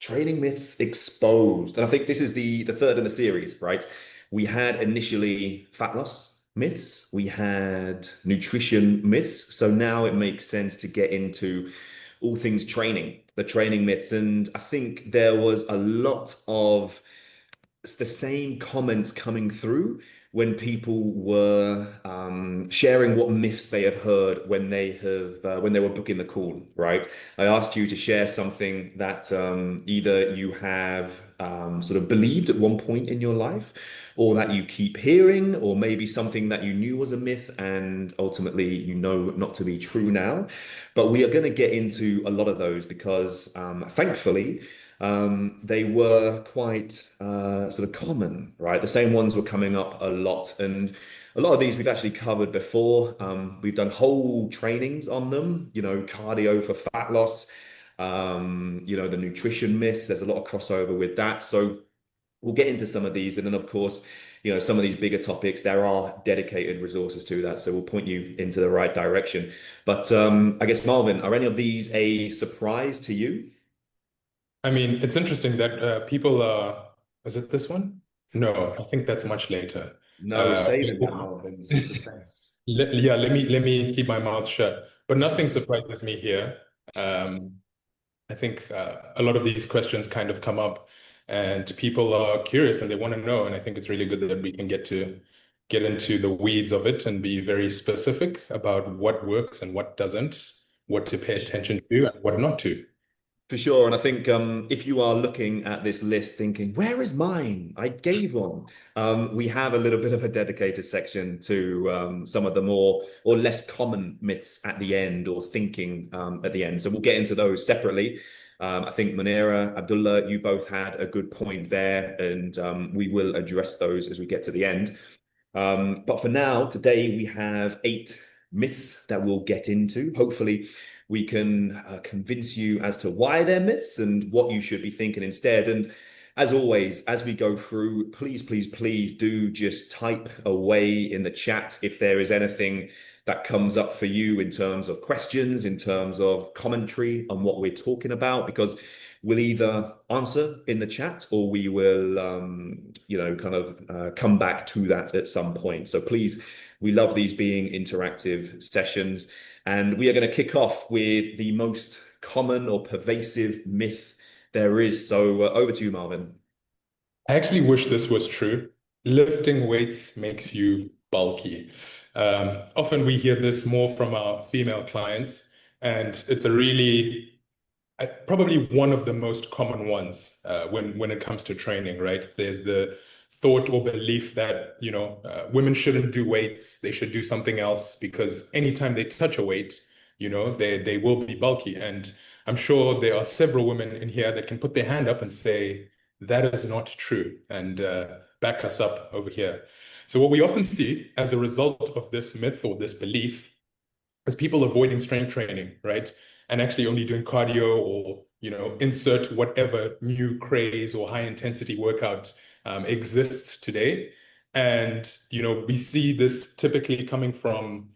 Training myths exposed. And I think this is the third in the series, right? We had initially fat loss myths, we had nutrition myths. So now it makes sense to get into all things training, the training myths. And I think there was a lot of it's the same comments coming through when people were sharing what myths they have heard when they were booking the call, right? I asked you to share something that either you have sort of believed at one point in your life, or that you keep hearing, or maybe something that you knew was a myth and ultimately you know not to be true now. But we are going to get into a lot of those because thankfully they were quite sort of common, right? The same ones were coming up a lot, and a lot of these we've actually covered before. We've done whole trainings on them, cardio for fat loss, the nutrition myths. There's a lot of crossover with that. So we'll get into some of these, and then of course, some of these bigger topics, there are dedicated resources to that. So we'll point you into the right direction. But I guess, Marvin, are any of these a surprise to you? I mean, it's interesting that people are, is it this one? No, I think that's much later. No, Uh, saving that, Marvin. Some suspense. yeah, let me keep my mouth shut. But nothing surprises me here. Um, I think a lot of these questions kind of come up, and people are curious and they want to know. And I think it's really good that we can get into the weeds of it and be very specific about what works and what doesn't, what to pay attention to and what not to. For sure. And I think if you are looking at this list thinking, where is mine? I gave one. We have a little bit of a dedicated section to some of the more or less common myths at the end or thinking at the end. So we'll get into those separately. I think Munira, Abdullah, you both had a good point there, and we will address those as we get to the end. But for now, today we have 8 myths that we'll get into. Hopefully, we can convince you as to why they're myths and what you should be thinking instead. And as always, as we go through, please, please, please do just type away in the chat if there is anything that comes up for you in terms of questions, in terms of commentary on what we're talking about, because we'll either answer in the chat or we will, kind of come back to that at some point. So please, we love these being interactive sessions. And we are going to kick off with the most common or pervasive myth there is. So over to you, Marvin. I actually wish this was true. Lifting weights makes you bulky. Often we hear this more from our female clients, and it's a really probably one of the most common ones when it comes to training, right? There's the thought or belief that women shouldn't do weights; they should do something else because anytime they touch a weight, they will be bulky. And I'm sure there are several women in here that can put their hand up and say that is not true and back us up over here. So what we often see as a result of this myth or this belief is people avoiding strength training, right? And actually only doing cardio or, insert whatever new craze or high intensity workout exists today. And, we see this typically coming from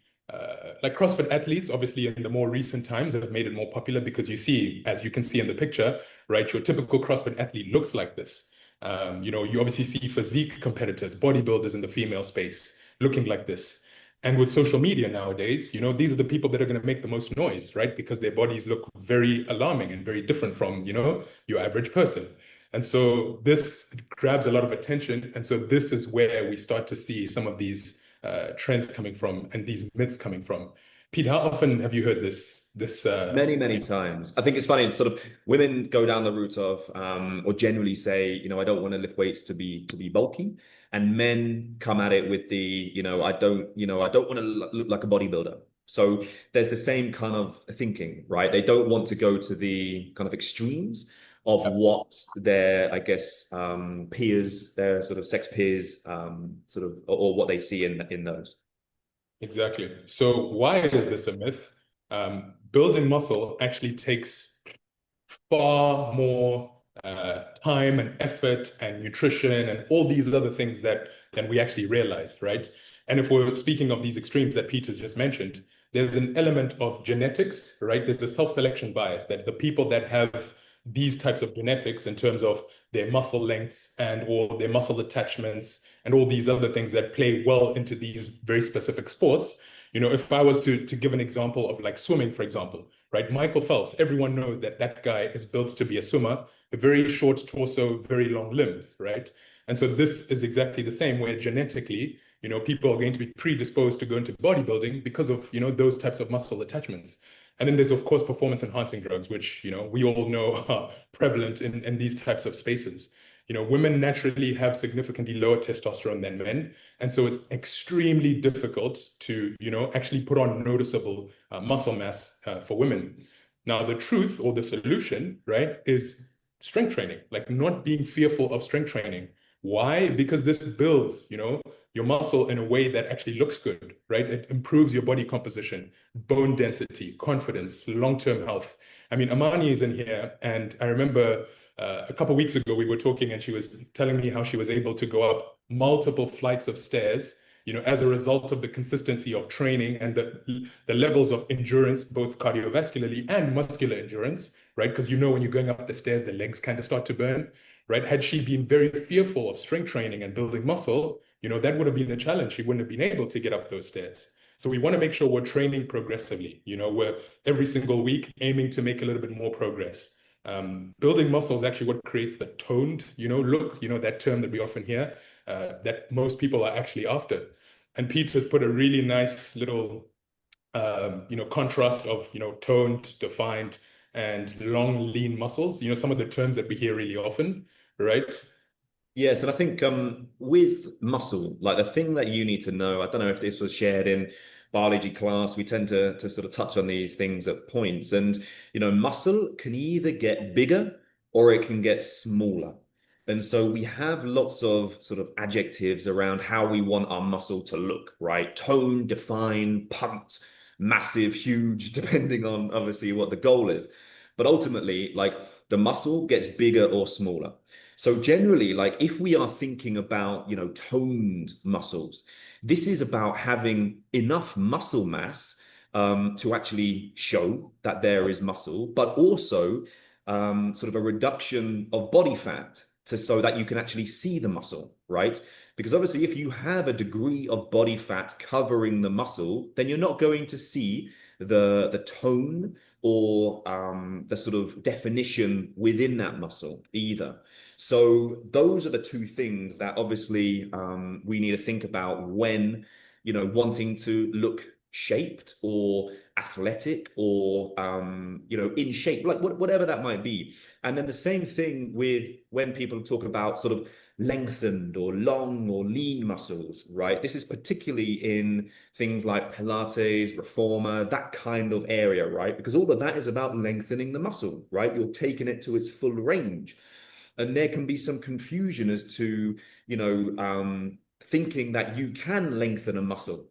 like CrossFit athletes, obviously in the more recent times have made it more popular because you see, as you can see in the picture, right, your typical CrossFit athlete looks like this. You obviously see physique competitors, bodybuilders in the female space looking like this. And with social media nowadays, these are the people that are going to make the most noise, right? Because their bodies look very alarming and very different from, your average person. And so this grabs a lot of attention. And so this is where we start to see some of these trends coming from and these myths coming from. Pete, how often have you heard this Many, many times. I think it's funny, sort of women go down the route of or generally say, I don't want to lift weights to be bulky. And men come at it with the, I don't want to look like a bodybuilder. So there's the same kind of thinking, right? They don't want to go to the kind of extremes of what their, I guess, peers, their sort of sex peers, sort of, or what they see in those. Exactly. So why is this a myth? Building muscle actually takes far more time and effort and nutrition and all these other things than we actually realize, right? And if we're speaking of these extremes that Peter's just mentioned, there's an element of genetics, right? There's a self-selection bias that the people that have these types of genetics in terms of their muscle lengths and or their muscle attachments and all these other things that play well into these very specific sports. You know, if I was to give an example of like swimming, for example, right? Michael Phelps, everyone knows that that guy is built to be a swimmer, a very short torso, very long limbs, right? And so this is exactly the same, where genetically, you know, people are going to be predisposed to go into bodybuilding because of, you know, those types of muscle attachments. And then there's, of course, performance enhancing drugs, which, you know, we all know are prevalent in these types of spaces. You know, women naturally have significantly lower testosterone than men. And so it's extremely difficult to, you know, actually put on noticeable muscle mass for women. Now, the truth or the solution, right, is strength training, like not being fearful of strength training. Why? Because this builds, you know, your muscle in a way that actually looks good, right? It improves your body composition, bone density, confidence, long-term health. I mean, Amani is in here, and I remember a couple of weeks ago we were talking, and she was telling me how she was able to go up multiple flights of stairs, you know, as a result of the consistency of training and the levels of endurance, both cardiovascularly and muscular endurance, right? Because you know, when you're going up the stairs, the legs kind of start to burn, right? Had she been very fearful of strength training and building muscle, you know, that would have been a challenge. She wouldn't have been able to get up those stairs. So we want to make sure we're training progressively. You know, we're every single week aiming to make a little bit more progress. Building muscle is actually what creates the toned, you know, look, you know, that term that we often hear, that most people are actually after. And Pete has put a really nice little, you know, contrast of, you know, toned, defined, and long, lean muscles, you know, some of the terms that we hear really often, right? Yes, and I think with muscle, like the thing that you need to know, I don't know if this was shared in biology class, we tend to sort of touch on these things at points. And, you know, muscle can either get bigger or it can get smaller. And so we have lots of sort of adjectives around how we want our muscle to look, right? Toned, defined, pumped, massive, huge, depending on obviously what the goal is. But ultimately, like the muscle gets bigger or smaller. So generally, like if we are thinking about, you know, toned muscles, this is about having enough muscle mass to actually show that there is muscle, but also sort of a reduction of body fat to so that you can actually see the muscle, right? Because obviously, if you have a degree of body fat covering the muscle, then you're not going to see the tone or the sort of definition within that muscle either. So those are the two things that obviously we need to think about when, you know, wanting to look shaped or athletic or you know, in shape, like whatever that might be. And then the same thing with when people talk about sort of lengthened or long or lean muscles, right? This is particularly in things like Pilates, Reformer, that kind of area, right? Because all of that is about lengthening the muscle, right? You're taking it to its full range. And there can be some confusion as to, you know, thinking that you can lengthen a muscle.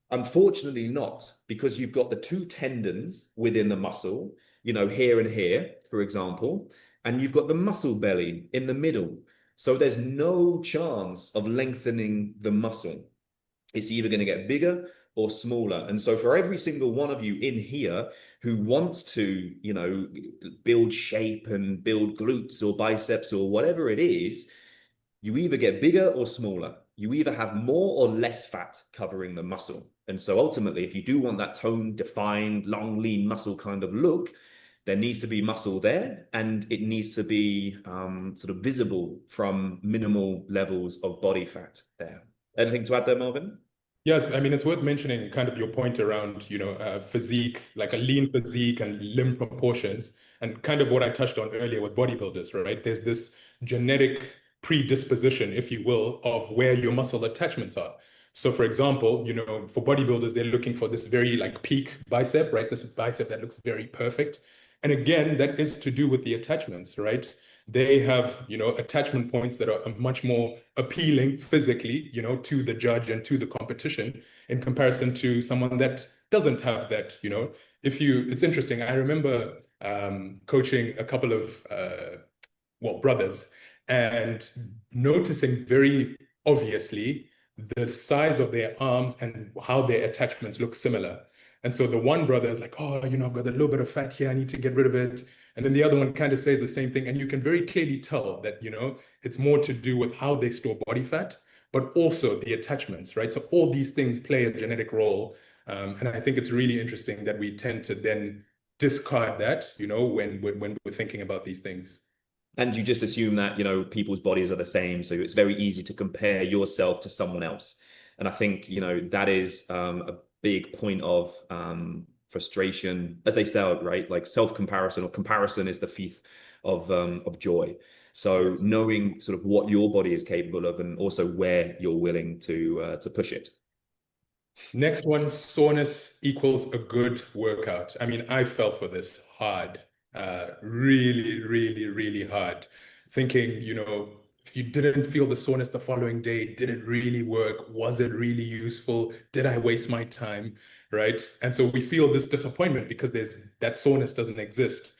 Unfortunately not, because you've got the two tendons within the muscle, you know, here and here, for example, and you've got the muscle belly in the middle. So there's no chance of lengthening the muscle. It's either going to get bigger or smaller. And so for every single one of you in here who wants to, you know, build shape and build glutes or biceps or whatever it is, you either get bigger or smaller. You either have more or less fat covering the muscle. And so ultimately, if you do want that toned, defined, long, lean muscle kind of look, there needs to be muscle there and it needs to be sort of visible from minimal levels of body fat there. Anything to add there, Marvin? Yeah, I mean, it's worth mentioning kind of your point around, you know, physique, like a lean physique and limb proportions, and kind of what I touched on earlier with bodybuilders, right? There's this genetic predisposition, if you will, of where your muscle attachments are. So for example, you know, for bodybuilders, they're looking for this very like peak bicep, right? This bicep that looks very perfect. And again, that is to do with the attachments, right? They have, you know, attachment points that are much more appealing physically, you know, to the judge and to the competition in comparison to someone that doesn't have that, you know. It's interesting. I remember coaching a couple of, well, brothers, and noticing very obviously the size of their arms and how their attachments look similar. And so the one brother is like, oh, I've got a little bit of fat here. I need to get rid of it. And then the other one kind of says the same thing. And you can very clearly tell that, it's more to do with how they store body fat, but also the attachments, right? So all these things play a genetic role. And I think it's really interesting that we tend to then discard that, when we're thinking about these things. And you just assume that, people's bodies are the same. So it's very easy to compare yourself to someone else. And I think, that is a big point of frustration, as they say, right? Like self-comparison, or comparison is the thief of joy. So knowing sort of what your body is capable of, and also where you're willing to push it. Next one, soreness equals a good workout. I mean, I fell for this hard, really, really, really hard. Thinking, if you didn't feel the soreness the following day, did it really work? Was it really useful? Did I waste my time? Right? And so we feel this disappointment because that soreness doesn't exist.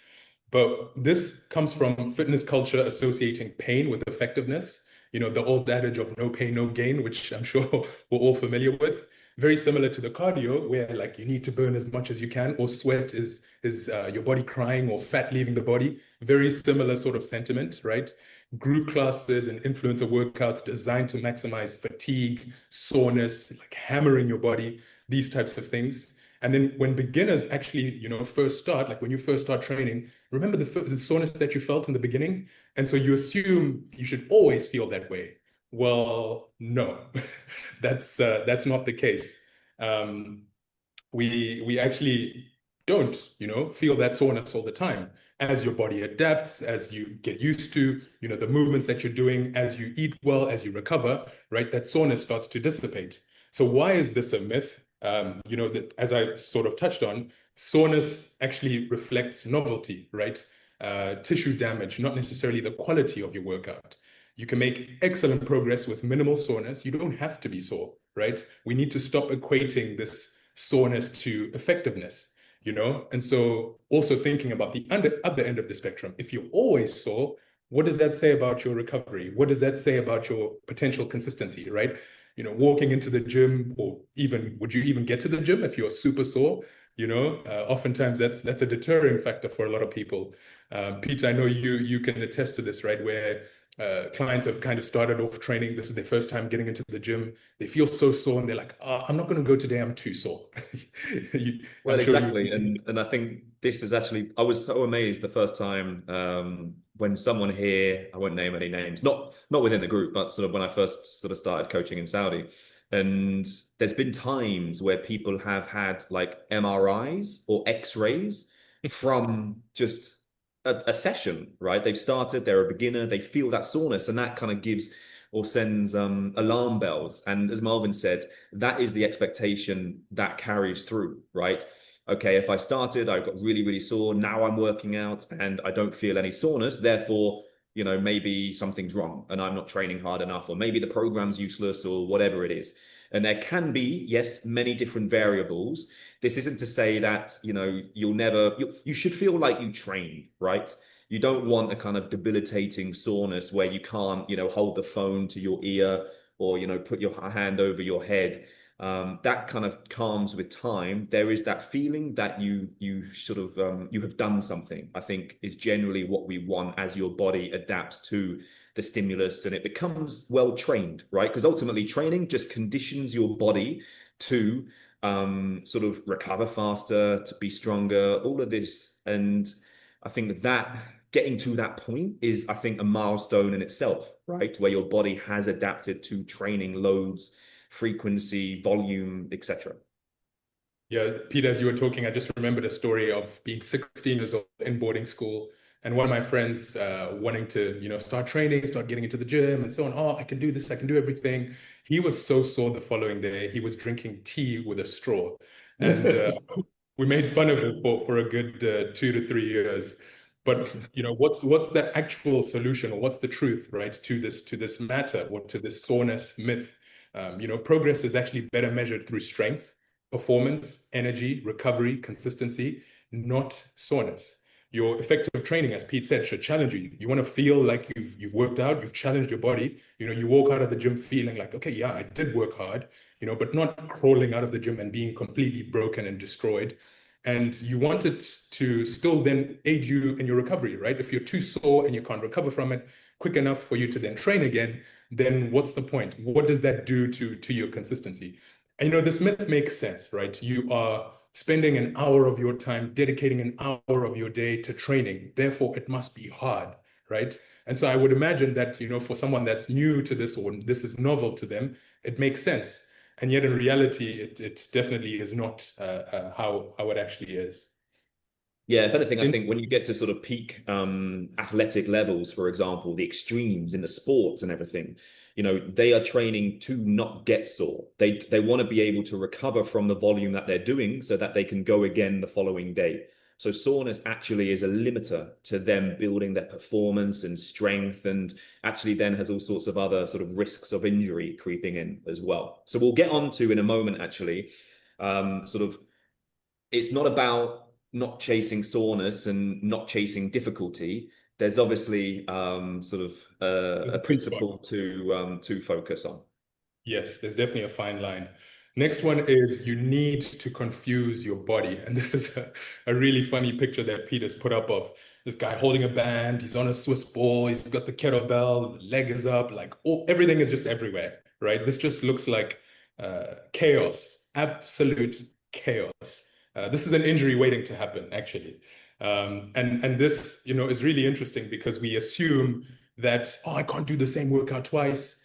But this comes from fitness culture associating pain with effectiveness. The old adage of no pain, no gain, which I'm sure we're all familiar with. Very similar to the cardio, where like you need to burn as much as you can, or sweat is your body crying, or fat leaving the body. Very similar sort of sentiment, right? Group classes and influencer workouts designed to maximize fatigue, soreness, like hammering your body, these types of things. And then when beginners actually, first start, like when you first start training, remember the soreness that you felt in the beginning? And so you assume you should always feel that way. Well, no, that's not the case. We actually don't, feel that soreness all the time. As your body adapts, as you get used to, the movements that you're doing, as you eat well, as you recover, right, that soreness starts to dissipate. So why is this a myth? As I sort of touched on, soreness actually reflects novelty, right? Tissue damage, not necessarily the quality of your workout. You can make excellent progress with minimal soreness. You don't have to be sore, right? We need to stop equating this soreness to effectiveness, And so also thinking about the other end of the spectrum, if you're always sore, what does that say about your recovery? What does that say about your potential consistency, right? Walking into the gym, or even would you even get to the gym if you're super sore? Oftentimes that's a deterring factor for a lot of people. Peter, I know you can attest to this, right? Where clients have kind of started off training. This is their first time getting into the gym. They feel so sore, and they're like, I'm not going to go today. I'm too sore. Well, exactly. And I think this is actually, I was so amazed the first time when someone here, I won't name any names, not within the group, but sort of when I first sort of started coaching in Saudi. And there's been times where people have had like MRIs or X-rays from just a session, right? They've started, they're a beginner, they feel that soreness, and that kind of gives or sends alarm bells. And as Marvin said, that is the expectation that carries through, right? Okay, if I started, I got really, really sore. Now I'm working out and I don't feel any soreness. Therefore, maybe something's wrong and I'm not training hard enough, or maybe the program's useless, or whatever it is. And there can be, yes, many different variables. This isn't to say that, you should feel like you train, right? You don't want a kind of debilitating soreness where you can't, hold the phone to your ear, or, put your hand over your head. That kind of calms with time. There is that feeling that you sort of you have done something, I think, is generally what we want as your body adapts to the stimulus and it becomes well trained, right? Because ultimately training just conditions your body to sort of recover faster, to be stronger, all of this. And I think that getting to that point is, I think, a milestone in itself, right? Where your body has adapted to training loads, frequency, volume, etc. Yeah, Peter, as you were talking, I just remembered a story of being 16 years old in boarding school, and one of my friends wanting to, start training, start getting into the gym and so on. Oh, I can do this, I can do everything. He was so sore the following day. He was drinking tea with a straw. And we made fun of him for a good 2 to 3 years. But what's the actual solution, or what's the truth, right, to this matter, or to this soreness myth? Progress is actually better measured through strength, performance, energy, recovery, consistency, not soreness. Your effective training, as Pete said, should challenge you. You want to feel like you've worked out, you've challenged your body. You walk out of the gym feeling like, okay, yeah, I did work hard. but not crawling out of the gym and being completely broken and destroyed. And you want it to still then aid you in your recovery, right? If you're too sore and you can't recover from it quick enough for you to then train again, then what's the point? What does that do to your consistency? And this myth makes sense, right? You are spending an hour of your time, dedicating an hour of your day to training. Therefore, it must be hard, right? And so I would imagine that, for someone that's new to this or this is novel to them, it makes sense. And yet in reality, it definitely is not how it actually is. Yeah, if anything, I think when you get to sort of peak athletic levels, for example, the extremes in the sports and everything, they are training to not get sore. They want to be able to recover from the volume that they're doing so that they can go again the following day. So soreness actually is a limiter to them building their performance and strength, and actually then has all sorts of other sort of risks of injury creeping in as well. So we'll get on to in a moment, actually, sort of, it's not about not chasing soreness and not chasing difficulty. There's obviously sort of a principle to focus on. Yes, there's definitely a fine line. Next one is you need to confuse your body. And this is a really funny picture that Peter's put up of this guy holding a band. He's on a Swiss ball. He's got the kettlebell, the leg is up, like everything is just everywhere, right? This just looks like chaos, absolute chaos. This is an injury waiting to happen, actually. And this, is really interesting because we assume that, oh, I can't do the same workout twice.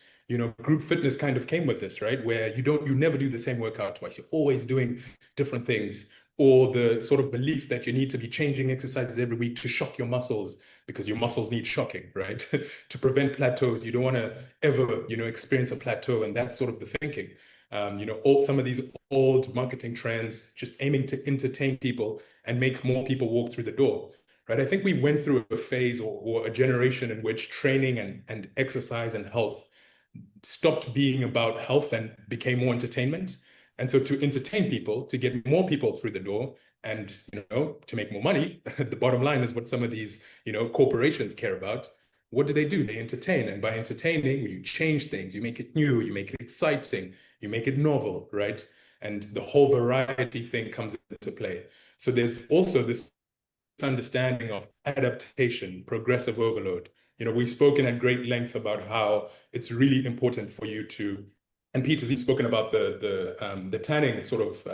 Group fitness kind of came with this, right? Where you never do the same workout twice. You're always doing different things, or the sort of belief that you need to be changing exercises every week to shock your muscles because your muscles need shocking, right? To prevent plateaus. You don't want to ever, experience a plateau, and that's sort of the thinking. Some of these old marketing trends just aiming to entertain people and make more people walk through the door, right? I think we went through a phase or a generation in which training and exercise and health stopped being about health and became more entertainment. And so to entertain people, to get more people through the door, and to make more money, the bottom line is what some of these corporations care about. What do? They entertain, and by entertaining, you change things, you make it new, you make it exciting, you make it novel, right? And the whole variety thing comes into play. So there's also this understanding of adaptation, progressive overload. We've spoken at great length about how it's really important for you to, and Peter's even spoken about the tanning sort of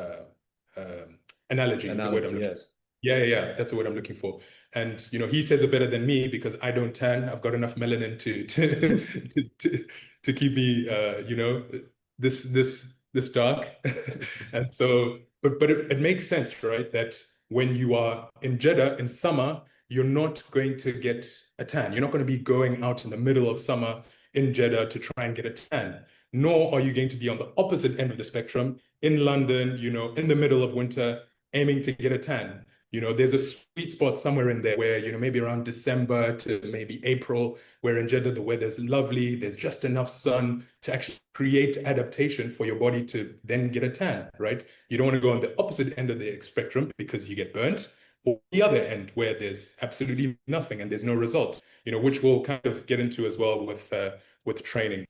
analogy. Is the word I'm looking for. Yeah, that's the word I'm looking for. And he says it better than me because I don't tan. I've got enough melanin to keep me this dark. And so, but it makes sense, right? That when you are in Jeddah in summer, you're not going to get a tan. You're not going to be going out in the middle of summer in Jeddah to try and get a tan. Nor are you going to be on the opposite end of the spectrum in London, in the middle of winter, aiming to get a tan. There's a sweet spot somewhere in there where, maybe around December to maybe April, where in Jeddah the weather's lovely, there's just enough sun to actually create adaptation for your body to then get a tan, right? You don't want to go on the opposite end of the spectrum because you get burnt, or the other end where there's absolutely nothing and there's no results, which we'll kind of get into as well with training.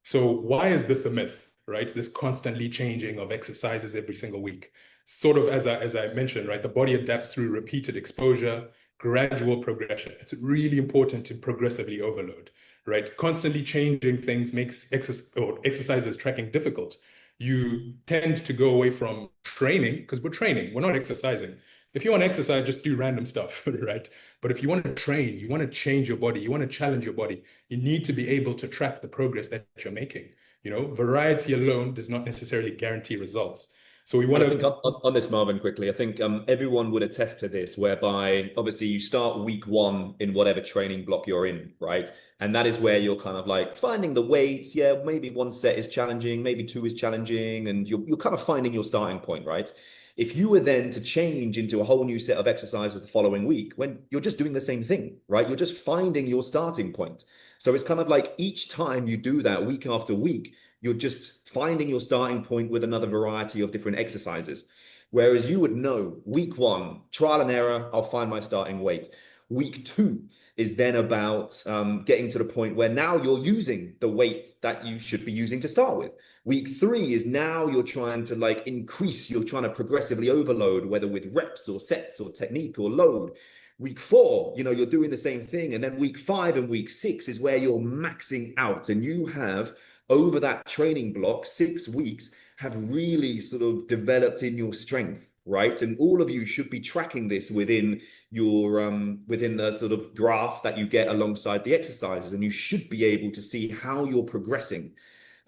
So why is this a myth, right? This constantly changing of exercises every single week. Sort of as I mentioned, right? The body adapts through repeated exposure, gradual progression. It's really important to progressively overload, right? Constantly changing things makes exercises tracking difficult. You tend to go away from training because we're training, we're not exercising. If you want to exercise, just do random stuff, right? But if you want to train, you want to change your body, you want to challenge your body, you need to be able to track the progress that you're making. Variety alone does not necessarily guarantee results. So we want to think on this, Marvin, quickly. I think everyone would attest to this, whereby obviously you start week one in whatever training block you're in, right? And that is where you're kind of like finding the weights. Yeah, maybe one set is challenging, maybe two is challenging, and you're kind of finding your starting point, right? If you were then to change into a whole new set of exercises the following week, when you're just doing the same thing, right? You're just finding your starting point. So it's kind of like each time you do that week after week, you're just finding your starting point with another variety of different exercises. Whereas you would know week one, trial and error, I'll find my starting weight. Week two, is then about getting to the point where now you're using the weight that you should be using to start with. Week 3 is now you're trying to like increase, you're trying to progressively overload, whether with reps or sets or technique or load. Week 4, you know, you're doing the same thing. And then week 5 and week 6 is where you're maxing out. And you have, over that training block, 6 weeks, have really sort of developed in your strength, right? And all of you should be tracking this within your within the sort of graph that you get alongside the exercises, and you should be able to see how you're progressing.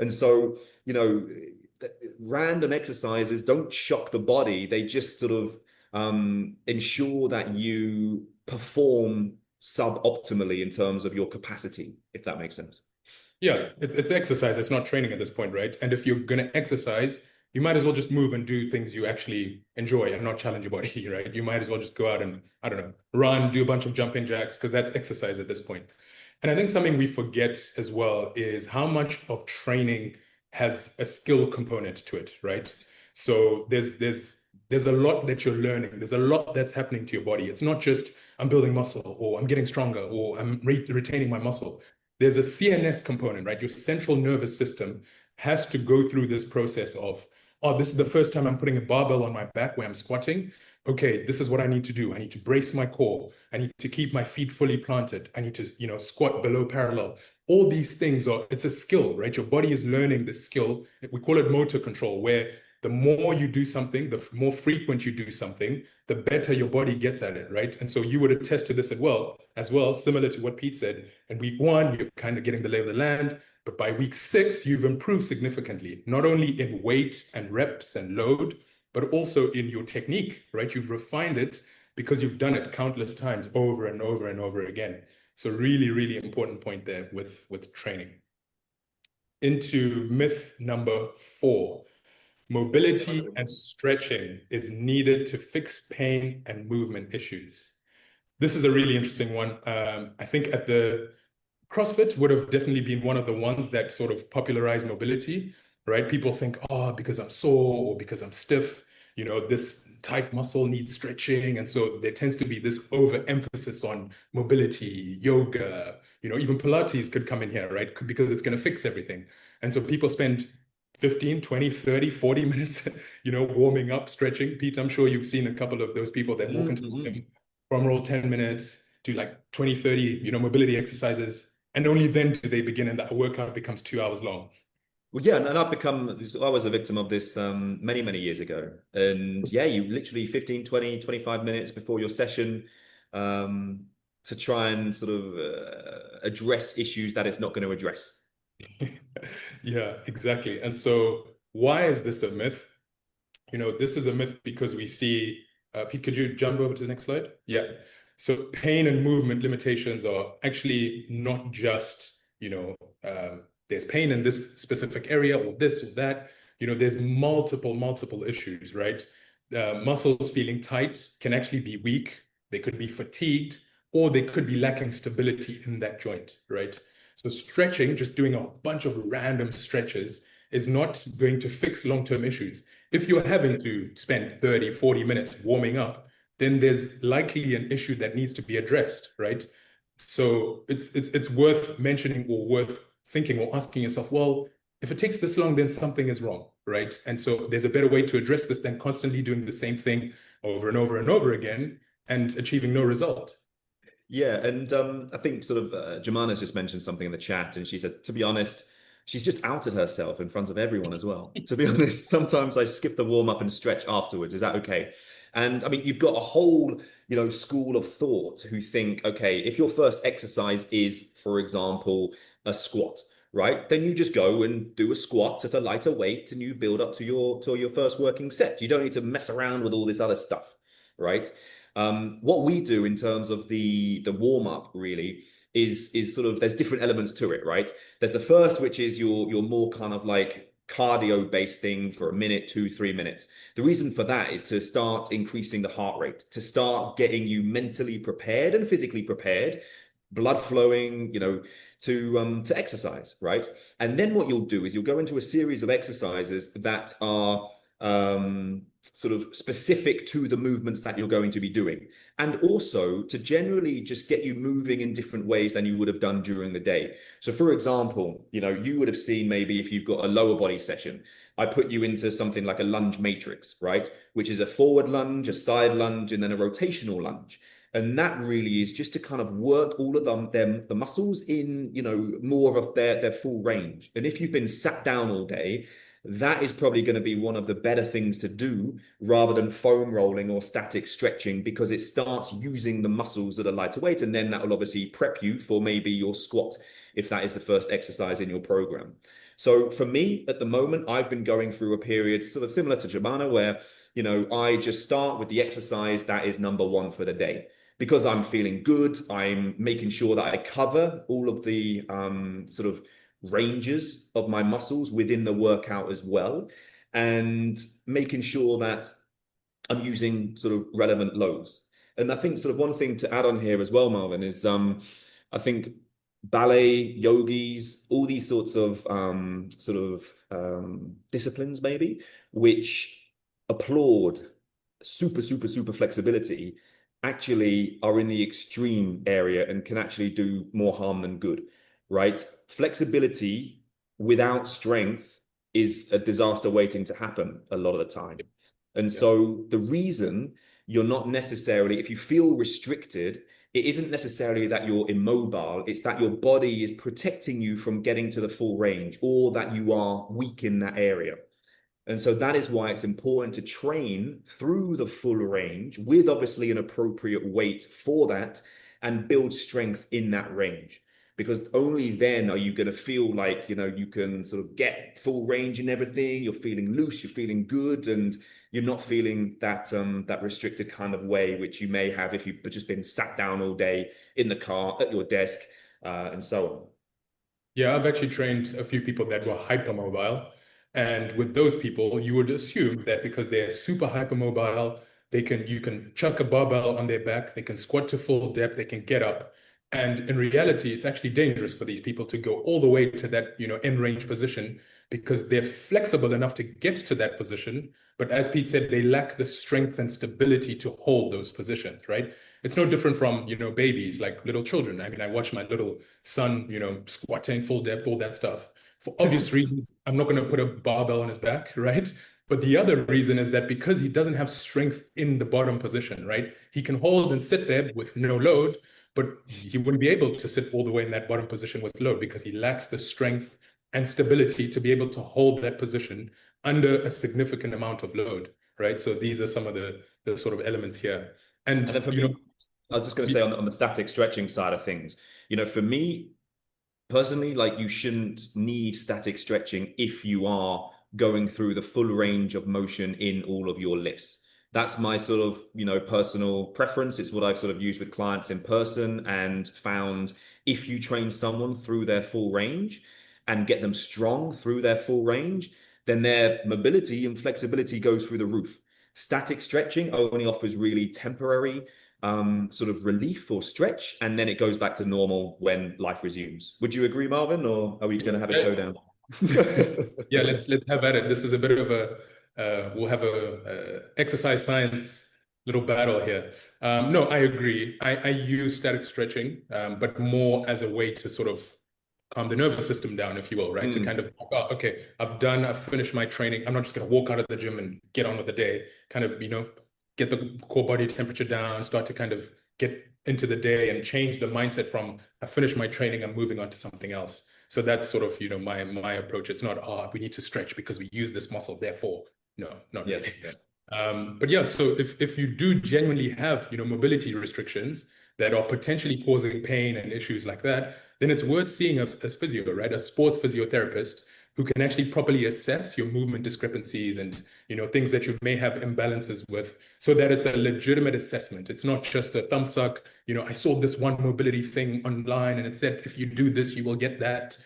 And so, you know, random exercises don't shock the body. They just sort of ensure that you perform suboptimally in terms of your capacity, if that makes sense. Yeah, it's exercise. It's not training at this point, right? And if you're gonna exercise, you might as well just move and do things you actually enjoy and not challenge your body, right? You might as well just go out and, I don't know, run, do a bunch of jumping jacks, because that's exercise at this point. And I think something we forget as well is how much of training has a skill component to it, right? So there's a lot that you're learning. There's a lot that's happening to your body. It's not just I'm building muscle or I'm getting stronger or I'm retaining my muscle. There's a CNS component, right? Your central nervous system has to go through this process of, oh, this is the first time I'm putting a barbell on my back where I'm squatting. Okay, this is what I need to do. I need to brace my core. I need to keep my feet fully planted. I need to, you know, squat below parallel. All these things it's a skill, right? Your body is learning the skill. We call it motor control, where the more you do something, the more frequent you do something, the better your body gets at it, right? And so you would attest to this as well, similar to what Pete said. In week 1, you're kind of getting the lay of the land, but by week 6, you've improved significantly, not only in weight and reps and load, but also in your technique, right? You've refined it because you've done it countless times over and over and over again. So really, really important point there with training. Into myth number 4. Mobility and stretching is needed to fix pain and movement issues. This is a really interesting one. I think at the CrossFit would have definitely been one of the ones that sort of popularized mobility, right? People think, oh, because I'm sore or because I'm stiff, you know, this tight muscle needs stretching. And so there tends to be this overemphasis on mobility, yoga, you know, even Pilates could come in here, right? Because it's going to fix everything. And so people spend 15, 20, 30, 40 minutes, you know, warming up, stretching. Pete, I'm sure you've seen a couple of those people that walk into the gym, drum roll 10 minutes, do like 20, 30, you know, mobility exercises. And only then do they begin, and that workout becomes 2 hours long. Well, yeah, and I was a victim of this many, many years ago. And yeah, you literally 15, 20, 25 minutes before your session to try and sort of address issues that it's not going to address. Yeah, exactly. And so why is this a myth? You know, this is a myth because we see, Pete, could you jump over to the next slide? Yeah. So pain and movement limitations are actually not just, you know, there's pain in this specific area or this or that. You know, there's multiple issues, right? Muscles feeling tight can actually be weak. They could be fatigued, or they could be lacking stability in that joint, right? So stretching, just doing a bunch of random stretches, is not going to fix long-term issues. If you're having to spend 30, 40 minutes warming up, then there's likely an issue that needs to be addressed, right? So it's worth mentioning or worth thinking or asking yourself, well, if it takes this long, then something is wrong, right? And so there's a better way to address this than constantly doing the same thing over and over and over again and achieving no result. Yeah, and I think sort of Jemana's just mentioned something in the chat, and she said, to be honest, she's just outed herself in front of everyone as well. To be honest, sometimes I skip the warm up and stretch afterwards. Is that okay? And I mean, you've got a whole, you know, school of thought who think, okay, if your first exercise is, for example, a squat, right? Then you just go and do a squat at a lighter weight, and you build up to your first working set. You don't need to mess around with all this other stuff, right? What we do in terms of the warm up really is sort of, there's different elements to it, right? There's the first, which is your more kind of like cardio based thing for a minute, 2, 3 minutes. The reason for that is to start increasing the heart rate, to start getting you mentally prepared and physically prepared, blood flowing, you know, to exercise, right? And then what you'll do is you'll go into a series of exercises that are sort of specific to the movements that you're going to be doing, and also to generally just get you moving in different ways than you would have done during the day. So for example, you would have seen, maybe if you've got a lower body session, I put you into something like a lunge matrix, right? Which is a forward lunge, a side lunge, and then a rotational lunge. And that really is just to kind of work all of the muscles in, more of their full range. And if you've been sat down all day, that is probably going to be one of the better things to do rather than foam rolling or static stretching, because it starts using the muscles that are lighter weight. And then that will obviously prep you for maybe your squat, if that is the first exercise in your program. So for me, at the moment, I've been going through a period sort of similar to Jabana, where, I just start with the exercise that is number one for the day. Because I'm feeling good, I'm making sure that I cover all of the sort of ranges of my muscles within the workout as well, and making sure that I'm using sort of relevant loads. And I think sort of one thing to add on here as well, Marvin, is I think ballet, yogis, all these sorts of disciplines maybe, which applaud super flexibility, actually are in the extreme area and can actually do more harm than good, right? Flexibility without strength is a disaster waiting to happen a lot of the time. And so the reason you're not necessarily, if you feel restricted, it isn't necessarily that you're immobile, it's that your body is protecting you from getting to the full range, or that you are weak in that area. And so that is why it's important to train through the full range with obviously an appropriate weight for that, and build strength in that range. Because only then are you going to feel like, you can sort of get full range in everything. You're feeling loose, you're feeling good, and you're not feeling that restricted kind of way, which you may have if you've just been sat down all day in the car, at your desk, and so on. Yeah, I've actually trained a few people that were hypermobile. And with those people, you would assume that because they're super hypermobile, you can chuck a barbell on their back, they can squat to full depth, they can get up. And in reality, it's actually dangerous for these people to go all the way to that, end range position, because they're flexible enough to get to that position. But as Pete said, they lack the strength and stability to hold those positions, right? It's no different from, babies, like little children. I mean, I watch my little son, squatting full depth, all that stuff. For obvious reasons, I'm not going to put a barbell on his back, right? But the other reason is that because he doesn't have strength in the bottom position, right? He can hold and sit there with no load, but he wouldn't be able to sit all the way in that bottom position with load, because he lacks the strength and stability to be able to hold that position under a significant amount of load, right? So these are some of the sort of elements here. And then for me, I was just going to say on the static stretching side of things, for me personally, like, you shouldn't need static stretching if you are going through the full range of motion in all of your lifts. That's my sort of, personal preference. It's what I've sort of used with clients in person, and found if you train someone through their full range and get them strong through their full range, then their mobility and flexibility goes through the roof. Static stretching only offers really temporary sort of relief or stretch, and then it goes back to normal when life resumes. Would you agree, Marvin, or are we going to have a showdown? Yeah, let's have at it. This is a bit of a we'll have a exercise science little battle here. No, I agree. I use static stretching, but more as a way to sort of calm the nervous system down, if you will, right? To kind of, okay, I've finished my training. I'm not just going to walk out of the gym and get on with the day. Kind of, get the core body temperature down, start to kind of get into the day and change the mindset from I finished my training, I'm moving on to something else. So that's sort of, my approach. It's not, we need to stretch because we use this muscle, therefore. No, not really. Yes. But yeah, so if you do genuinely have, mobility restrictions that are potentially causing pain and issues like that, then it's worth seeing a physio, right? A sports physiotherapist who can actually properly assess your movement discrepancies and, things that you may have imbalances with, so that it's a legitimate assessment. It's not just a thumb suck, I saw this one mobility thing online and it said, if you do this, you will get that.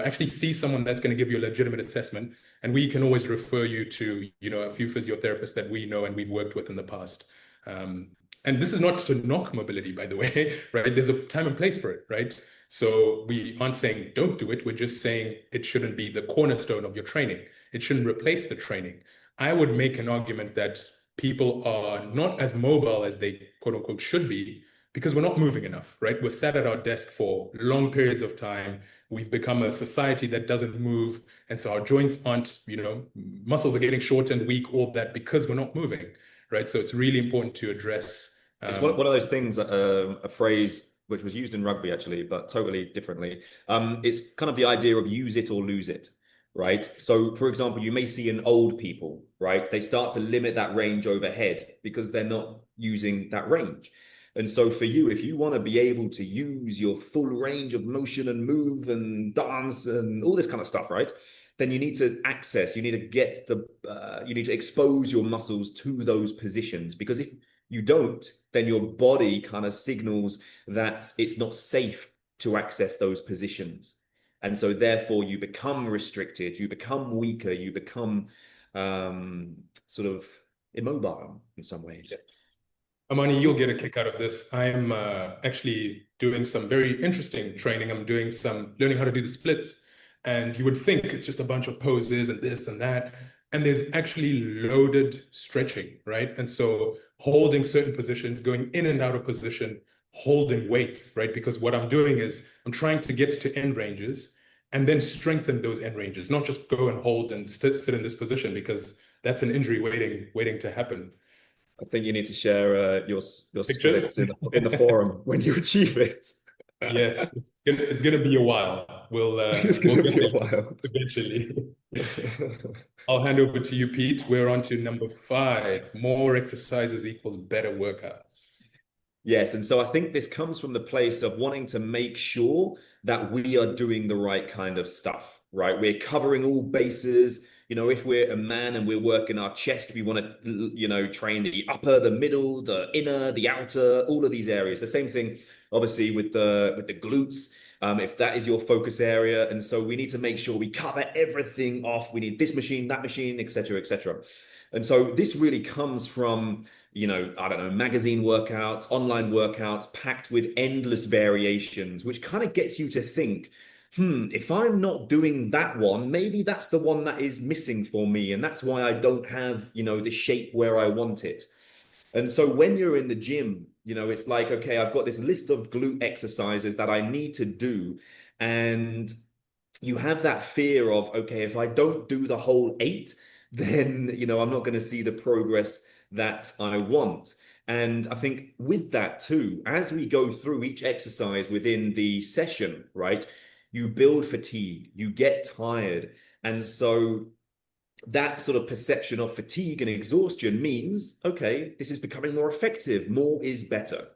Actually see someone that's going to give you a legitimate assessment. And we can always refer you to, a few physiotherapists that we know and we've worked with in the past. And this is not to knock mobility, by the way, right? There's a time and place for it, right? So we aren't saying don't do it. We're just saying it shouldn't be the cornerstone of your training. It shouldn't replace the training. I would make an argument that people are not as mobile as they quote unquote should be because we're not moving enough, right? We're sat at our desk for long periods of time. We've become a society that doesn't move. And so our joints aren't, muscles are getting short and weak, all that because we're not moving, right? So it's really important to address. It's one of those things, a phrase which was used in rugby actually, but totally differently. It's kind of the idea of use it or lose it, right? So, for example, you may see in old people, right? They start to limit that range overhead because they're not using that range. And so for you, if you want to be able to use your full range of motion and move and dance and all this kind of stuff, right? Then you need to access, you need to get you need to expose your muscles to those positions, because if you don't, then your body kind of signals that it's not safe to access those positions. And so therefore you become restricted, you become weaker, you become sort of immobile in some ways. Yes. Amani, you'll get a kick out of this. I'm actually doing some very interesting training. I'm doing some learning how to do the splits. And you would think it's just a bunch of poses and this and that. And there's actually loaded stretching, right? And so holding certain positions, going in and out of position, holding weights, right? Because what I'm doing is I'm trying to get to end ranges and then strengthen those end ranges, not just go and hold and sit in this position, because that's an injury waiting to happen. I think you need to share your splits in the forum when you achieve it. Yes, it's gonna be a while. We'll get be a while eventually. I'll hand over to you, Pete. We're on to number 5. More exercises equals better workouts. Yes, and so I think this comes from the place of wanting to make sure that we are doing the right kind of stuff, right? We're covering all bases. If we're a man and we're working our chest, we want to, train the upper, the middle, the inner, the outer, all of these areas. The same thing, obviously, with the glutes, if that is your focus area. And so we need to make sure we cover everything off. We need this machine, that machine, etc., etc. And so this really comes from, I don't know, magazine workouts, online workouts, packed with endless variations, which kind of gets you to think, if I'm not doing that one, maybe that's the one that is missing for me. And that's why I don't have, the shape where I want it. And so when you're in the gym, it's like, okay, I've got this list of glute exercises that I need to do. And you have that fear of, okay, if I don't do the whole 8, then, I'm not going to see the progress that I want. And I think with that too, as we go through each exercise within the session, right, you build fatigue, you get tired. And so that sort of perception of fatigue and exhaustion means, okay, this is becoming more effective, more is better.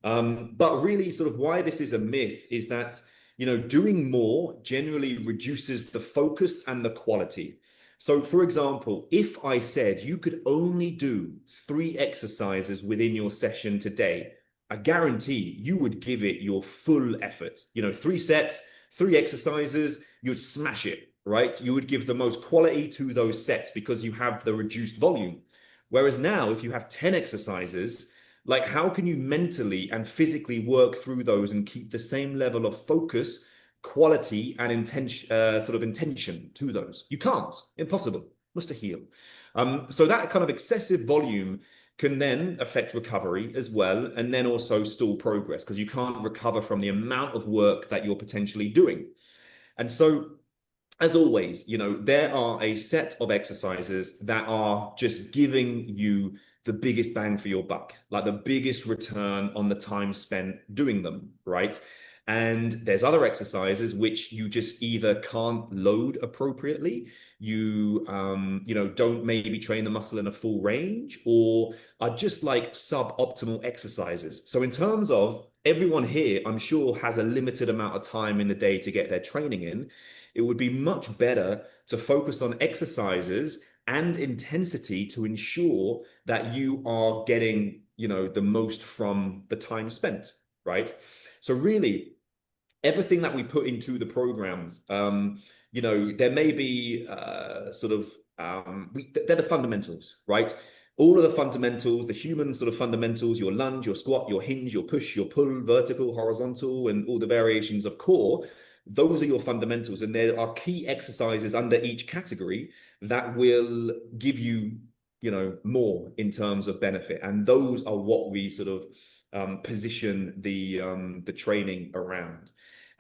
But really sort of why this is a myth is that, doing more generally reduces the focus and the quality. So for example, if I said you could only do 3 exercises within your session today, I guarantee you would give it your full effort. 3 sets, 3 exercises, you'd smash it, right? You would give the most quality to those sets because you have the reduced volume. Whereas now, if you have 10 exercises, like how can you mentally and physically work through those and keep the same level of focus, quality, and intention to those? You can't. Impossible. Mustahil. So that kind of excessive volume can then affect recovery as well, and then also stall progress because you can't recover from the amount of work that you're potentially doing. And so, as always, there are a set of exercises that are just giving you the biggest bang for your buck, like the biggest return on the time spent doing them, right? And there's other exercises which you just either can't load appropriately, you don't maybe train the muscle in a full range, or are just like suboptimal exercises. So in terms of everyone here, I'm sure has a limited amount of time in the day to get their training in. It would be much better to focus on exercises and intensity to ensure that you are getting, the most from the time spent, right? So really, everything that we put into the programs, there may be they're the fundamentals, right? All of the fundamentals, the human sort of fundamentals, your lunge, your squat, your hinge, your push, your pull, vertical, horizontal, and all the variations of core, those are your fundamentals. And there are key exercises under each category that will give you, more in terms of benefit. And those are what we sort of position the training around.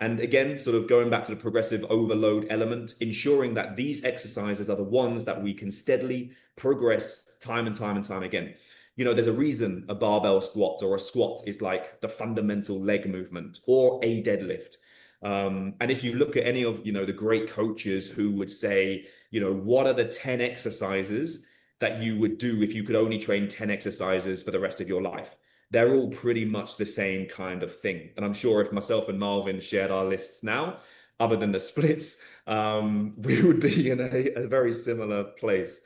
And again, sort of going back to the progressive overload element, ensuring that these exercises are the ones that we can steadily progress time and time and time again. There's a reason a barbell squat or a squat is like the fundamental leg movement, or a deadlift. And if you look at any of, the great coaches who would say, what are the 10 exercises that you would do if you could only train 10 exercises for the rest of your life? They're all pretty much the same kind of thing. And I'm sure if myself and Marvin shared our lists now, other than the splits, we would be in a very similar place.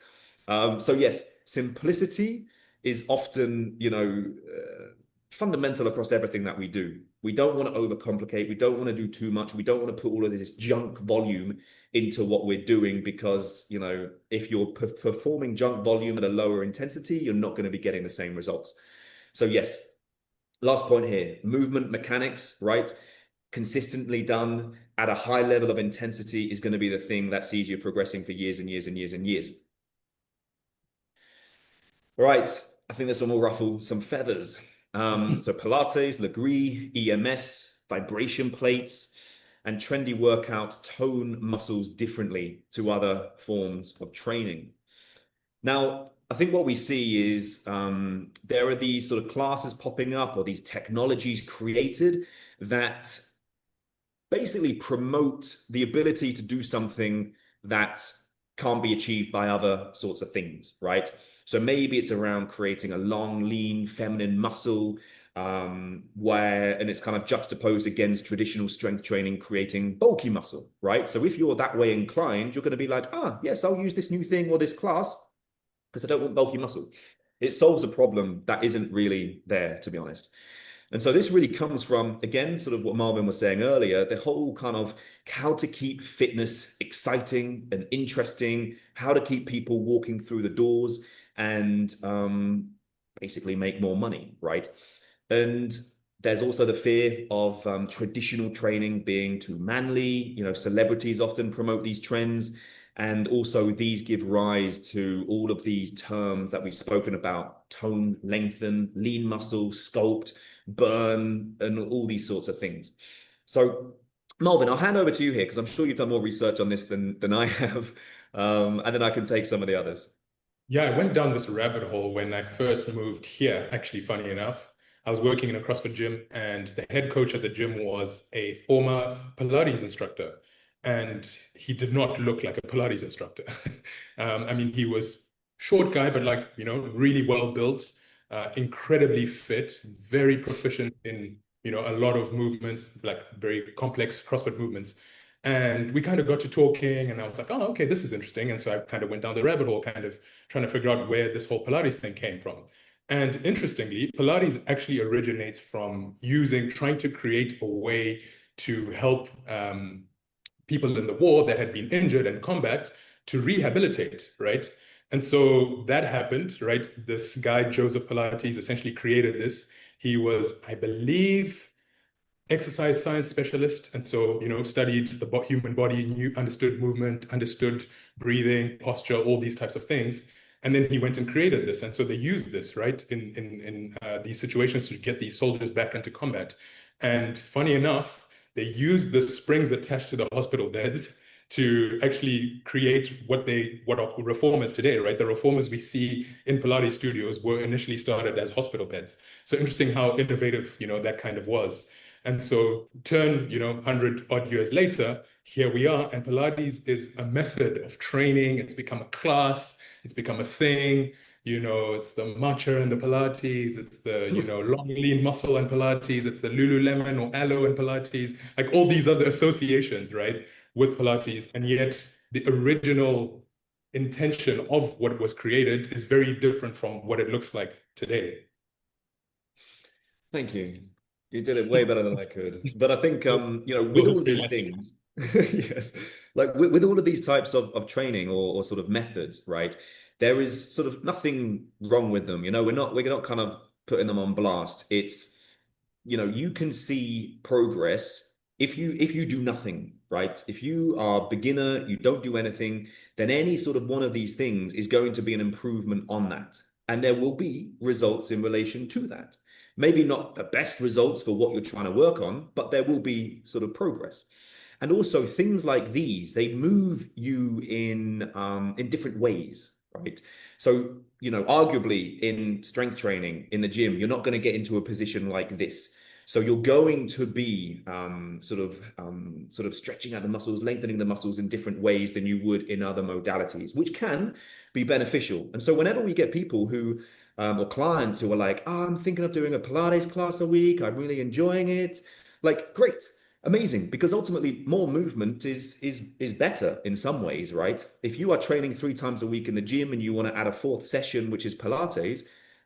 So yes, simplicity is often, fundamental across everything that we do. We don't want to overcomplicate. We don't want to do too much. We don't want to put all of this junk volume into what we're doing, because, if you're performing junk volume at a lower intensity, you're not going to be getting the same results. So yes, last point here, movement mechanics, right? Consistently done at a high level of intensity is going to be the thing that sees you progressing for years and years and years and years. Right, I think this one will ruffle some feathers. So Pilates, Legree, EMS, vibration plates, and trendy workouts tone muscles differently to other forms of training. Now, I think what we see is there are these sort of classes popping up, or these technologies created that basically promote the ability to do something that can't be achieved by other sorts of things, right? So maybe it's around creating a long, lean, feminine muscle, and it's kind of juxtaposed against traditional strength training, creating bulky muscle, right? So if you're that way inclined, you're going to be like, yes, I'll use this new thing or this class because I don't want bulky muscle. It solves a problem that isn't really there, to be honest. And so this really comes from, again, sort of what Marvin was saying earlier, the whole kind of how to keep fitness exciting and interesting, how to keep people walking through the doors, and basically make more money, right? And there's also the fear of traditional training being too manly. Celebrities often promote these trends. And also these give rise to all of these terms that we've spoken about: tone, lengthen, lean muscle, sculpt, burn, and all these sorts of things. So Marvin, I'll hand over to you here, because I'm sure you've done more research on this than I have. And then I can take some of the others. Yeah, I went down this rabbit hole when I first moved here, actually, funny enough. I was working in a CrossFit gym, and the head coach at the gym was a former Pilates instructor. And he did not look like a Pilates instructor. I mean, he was short guy, but really well built, incredibly fit, very proficient in, a lot of movements, like very complex CrossFit movements. And we kind of got to talking, and I was like, oh, okay, this is interesting. And so I kind of went down the rabbit hole, kind of trying to figure out where this whole Pilates thing came from. And interestingly, Pilates actually originates from trying to create a way to help people in the war that had been injured in combat to rehabilitate, right? And so that happened, right? This guy, Joseph Pilates, essentially created this. He was, I believe, exercise science specialist, and so studied the human body, understood movement, understood breathing, posture, all these types of things. And then he went and created this, and so they used this, right, in these situations to get these soldiers back into combat. And funny enough, they used the springs attached to the hospital beds to actually create what are reformers today, right? The reformers we see in Pilates studios were initially started as hospital beds. So interesting how innovative that kind of was. And so 100 odd years later, here we are, and Pilates is a method of training. It's become a class, it's become a thing. It's the matcha and the Pilates, it's the, long lean muscle and Pilates, it's the Lululemon or Aloe and Pilates, like all these other associations, right, with Pilates. And yet the original intention of what was created is very different from what it looks like today. Thank you. You did it way better than I could. But I think, with all of these things, yes, like with all of these types of training or sort of methods, right? There is sort of nothing wrong with them. We're not kind of putting them on blast. It's, you can see progress if you do nothing, right? If you are a beginner, you don't do anything, then any sort of one of these things is going to be an improvement on that. And there will be results in relation to that. Maybe not the best results for what you're trying to work on, but there will be sort of progress. And also things like these, they move you in different ways, right? So, arguably in strength training in the gym, you're not going to get into a position like this. So you're going to be sort of stretching out the muscles, lengthening the muscles in different ways than you would in other modalities, which can be beneficial. And so whenever we get people who or clients who are like, oh, I'm thinking of doing a Pilates class a week, I'm really enjoying it, like, great, amazing, because ultimately more movement is better in some ways, right? If you are training 3 times a week in the gym and you want to add a fourth session, which is Pilates,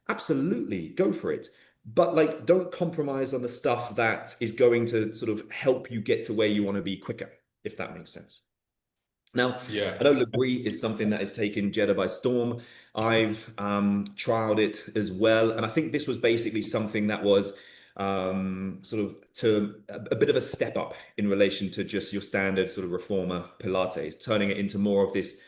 absolutely go for it. But like, don't compromise on the stuff that is going to sort of help you get to where you want to be quicker, if that makes sense. Now, Yeah. I know Lagree is something that has taken Jeddah by storm. I've trialed it as well, and I think this was basically something that was sort of to a bit of a step up in relation to just your standard sort of reformer Pilates, turning it into more of this,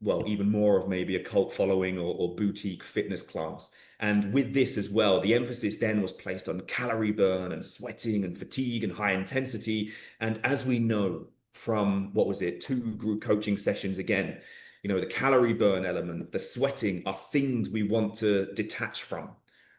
well, even more of maybe a cult following or boutique fitness class. And with this as well, the emphasis then was placed on calorie burn and sweating and fatigue and high intensity. And as we know from, what was it, 2 group coaching sessions again, the calorie burn element, the sweating are things we want to detach from,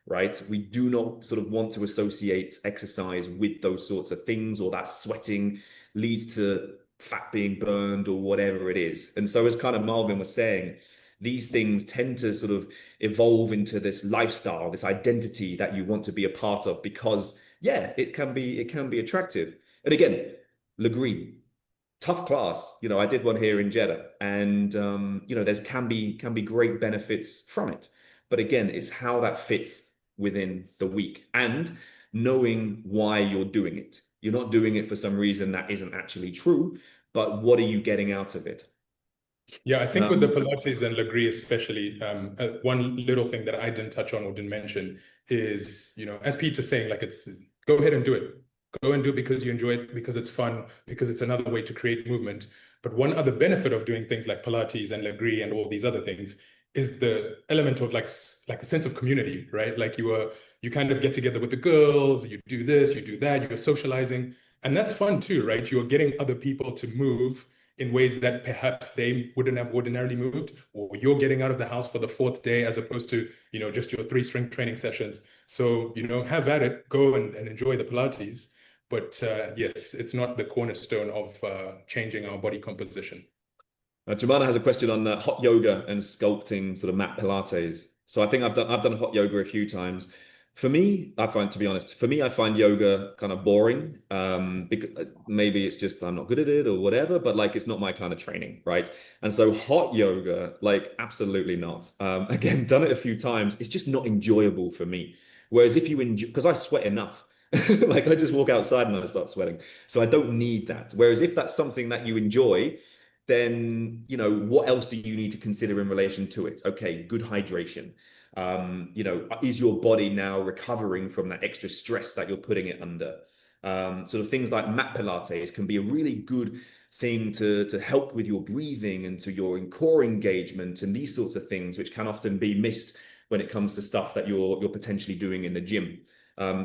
right? We do not sort of want to associate exercise with those sorts of things, or that sweating leads to fat being burned or whatever it is. And so, as kind of Marvin was saying, these things tend to sort of evolve into this lifestyle, this identity that you want to be a part of, because yeah, it can be attractive. And again, Lagree, tough class. I did one here in Jeddah, and there's can be great benefits from it. But again, it's how that fits within the week and knowing why you're doing it. You're not doing it for some reason that isn't actually true, but what are you getting out of it? Yeah, I think with the Um, Pilates and Lagree especially, one little thing that I didn't touch on or didn't mention is, as Peter's saying, like, it's go ahead and do it. Go and do it because you enjoy it, because it's fun, because it's another way to create movement. But one other benefit of doing things like Pilates and Lagree and all these other things is the element of like a sense of community, right? Like you kind of get together with the girls, you do this, you do that, you're socializing, and that's fun too, right? You're getting other people to move in ways that perhaps they wouldn't have ordinarily moved, or you're getting out of the house for the 4th day as opposed to, just your 3 strength training sessions. So, have at it, go and enjoy the Pilates. But yes, it's not the cornerstone of changing our body composition. Jemana has a question on hot yoga and sculpting sort of mat Pilates. So I think I've done hot yoga a few times. For me, to be honest, I find yoga kind of boring. Because maybe it's just I'm not good at it or whatever, but like it's not my kind of training, right? And so hot yoga, like absolutely not. Again, done it a few times. It's just not enjoyable for me. Whereas if you enjoy, because I sweat enough, like I just walk outside and I start sweating, so I don't need that. Whereas if that's something that you enjoy, then what else do you need to consider in relation to it? Okay, good hydration. Is your body now recovering from that extra stress that you're putting it under? Sort of things like mat Pilates can be a really good thing to help with your breathing and to your core engagement and these sorts of things, which can often be missed when it comes to stuff that you're potentially doing in the gym.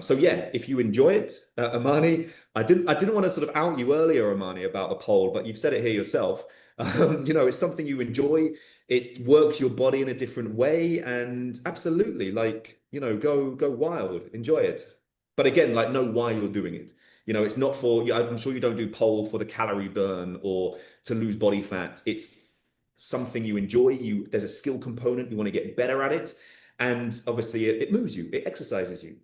So yeah, if you enjoy it, Amani, I didn't want to sort of out you earlier, Amani, about the poll, but you've said it here yourself. It's something you enjoy. It works your body in a different way, and absolutely, like, go wild, enjoy it. But again, like, know why you're doing it. It's not for, yeah, I'm sure you don't do pole for the calorie burn or to lose body fat. It's something you enjoy. There's a skill component. You want to get better at it, and obviously, it moves you. It exercises you.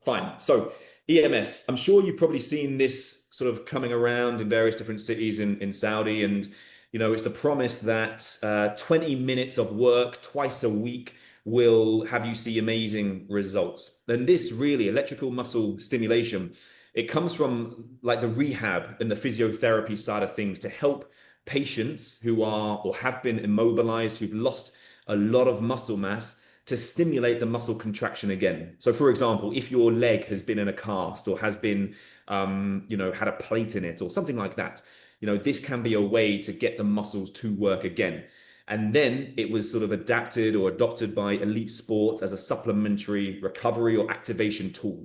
Fine. So EMS, I'm sure you've probably seen this sort of coming around in various different cities in Saudi. And, it's the promise that 20 minutes of work twice a week will have you see amazing results. And this really, electrical muscle stimulation, it comes from like the rehab and the physiotherapy side of things to help patients who are or have been immobilized, who've lost a lot of muscle mass, to stimulate the muscle contraction again. So for example, if your leg has been in a cast or has been, had a plate in it or something like that, this can be a way to get the muscles to work again. And then it was sort of adapted or adopted by elite sports as a supplementary recovery or activation tool,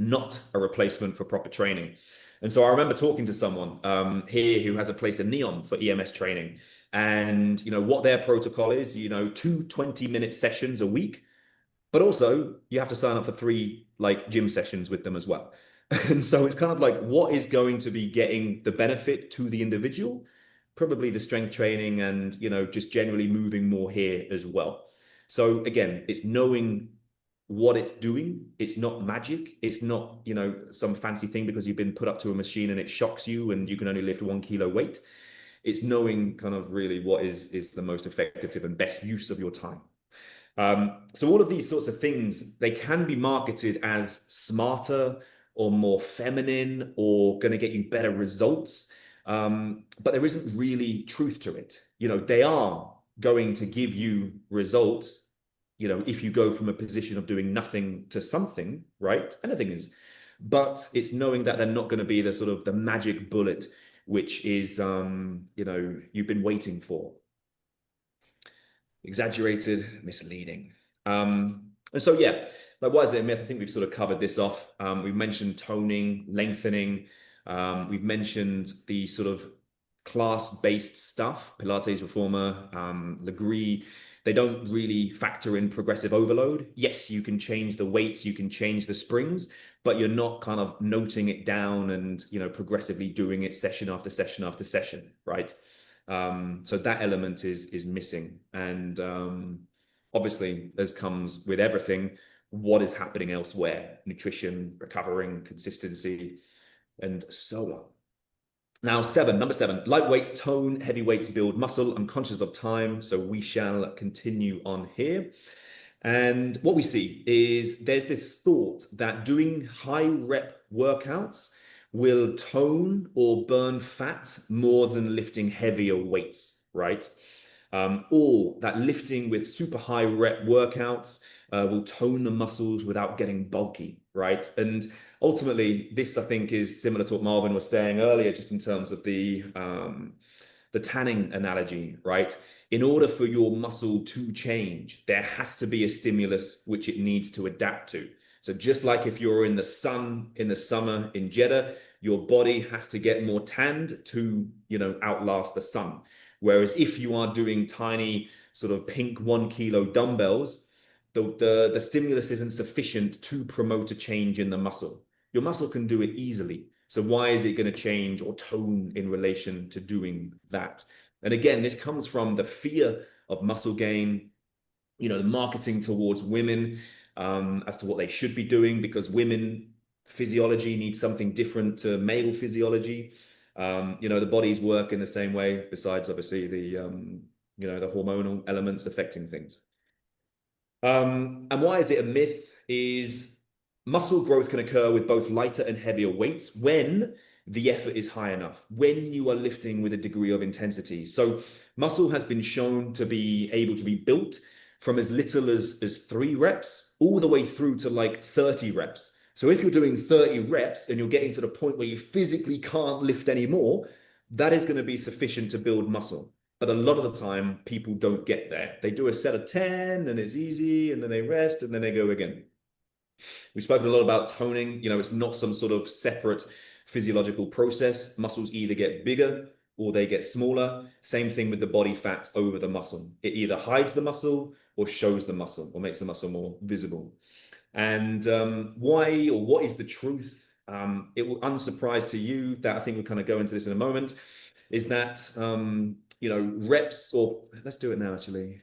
not a replacement for proper training. And so I remember talking to someone here who has a place in Neon for EMS training. And what their protocol is, two 20-minute sessions a week, but also you have to sign up for 3 like gym sessions with them as well. And so it's kind of like, what is going to be getting the benefit to the individual? Probably the strength training and, just generally moving more here as well. So again, it's knowing what it's doing. It's not magic. It's not, some fancy thing because you've been put up to a machine and it shocks you and you can only lift 1 kilo weight. It's knowing kind of really what is the most effective and best use of your time. So all of these sorts of things, they can be marketed as smarter or more feminine or going to get you better results. But there isn't really truth to it. They are going to give you results, if you go from a position of doing nothing to something, right? Anything is. But it's knowing that they're not going to be the sort of the magic bullet, which is, you've been waiting for. Exaggerated, misleading. And so, yeah, like why is it a myth? I think we've sort of covered this off. We've mentioned toning, lengthening. We've mentioned the sort of class-based stuff, Pilates, Reformer, Legree. They don't really factor in progressive overload. Yes, you can change the weights, you can change the springs, but you're not kind of noting it down and, progressively doing it session after session after session, right? So that element is missing. And obviously, as comes with everything, what is happening elsewhere? Nutrition, recovering, consistency, and so on. Now, number 7, light weights tone, heavy weights build muscle. I'm conscious of time, so we shall continue on here. And what we see is there's this thought that doing high rep workouts will tone or burn fat more than lifting heavier weights, right? Or that lifting with super high rep workouts will tone the muscles without getting bulky, right? And ultimately, this I think is similar to what Marvin was saying earlier, just in terms of the tanning analogy, right? In order for your muscle to change, there has to be a stimulus which it needs to adapt to. So just like if you're in the sun in the summer in Jeddah, your body has to get more tanned to, outlast the sun. Whereas if you are doing tiny sort of pink 1 kilo dumbbells, the stimulus isn't sufficient to promote a change in the muscle. Your muscle can do it easily. So why is it going to change or tone in relation to doing that? And again, this comes from the fear of muscle gain, the marketing towards women as to what they should be doing, because women physiology needs something different to male physiology. The bodies work in the same way, besides obviously the hormonal elements affecting things. And why is it a myth? Is muscle growth can occur with both lighter and heavier weights when the effort is high enough, when you are lifting with a degree of intensity. So muscle has been shown to be able to be built from as little as 3 reps all the way through to like 30 reps. So if you're doing 30 reps and you're getting to the point where you physically can't lift anymore, that is going to be sufficient to build muscle. But a lot of the time, people don't get there. They do a set of 10 and it's easy, and then they rest and then they go again. We've spoken a lot about toning. It's not some sort of separate physiological process. Muscles either get bigger or they get smaller. Same thing with the body fat over the muscle. It either hides the muscle or shows the muscle or makes the muscle more visible. And why, or what is the truth? It will unsurprise to you that I think we'll kind of go into this in a moment, is that, reps, or let's do it now, actually.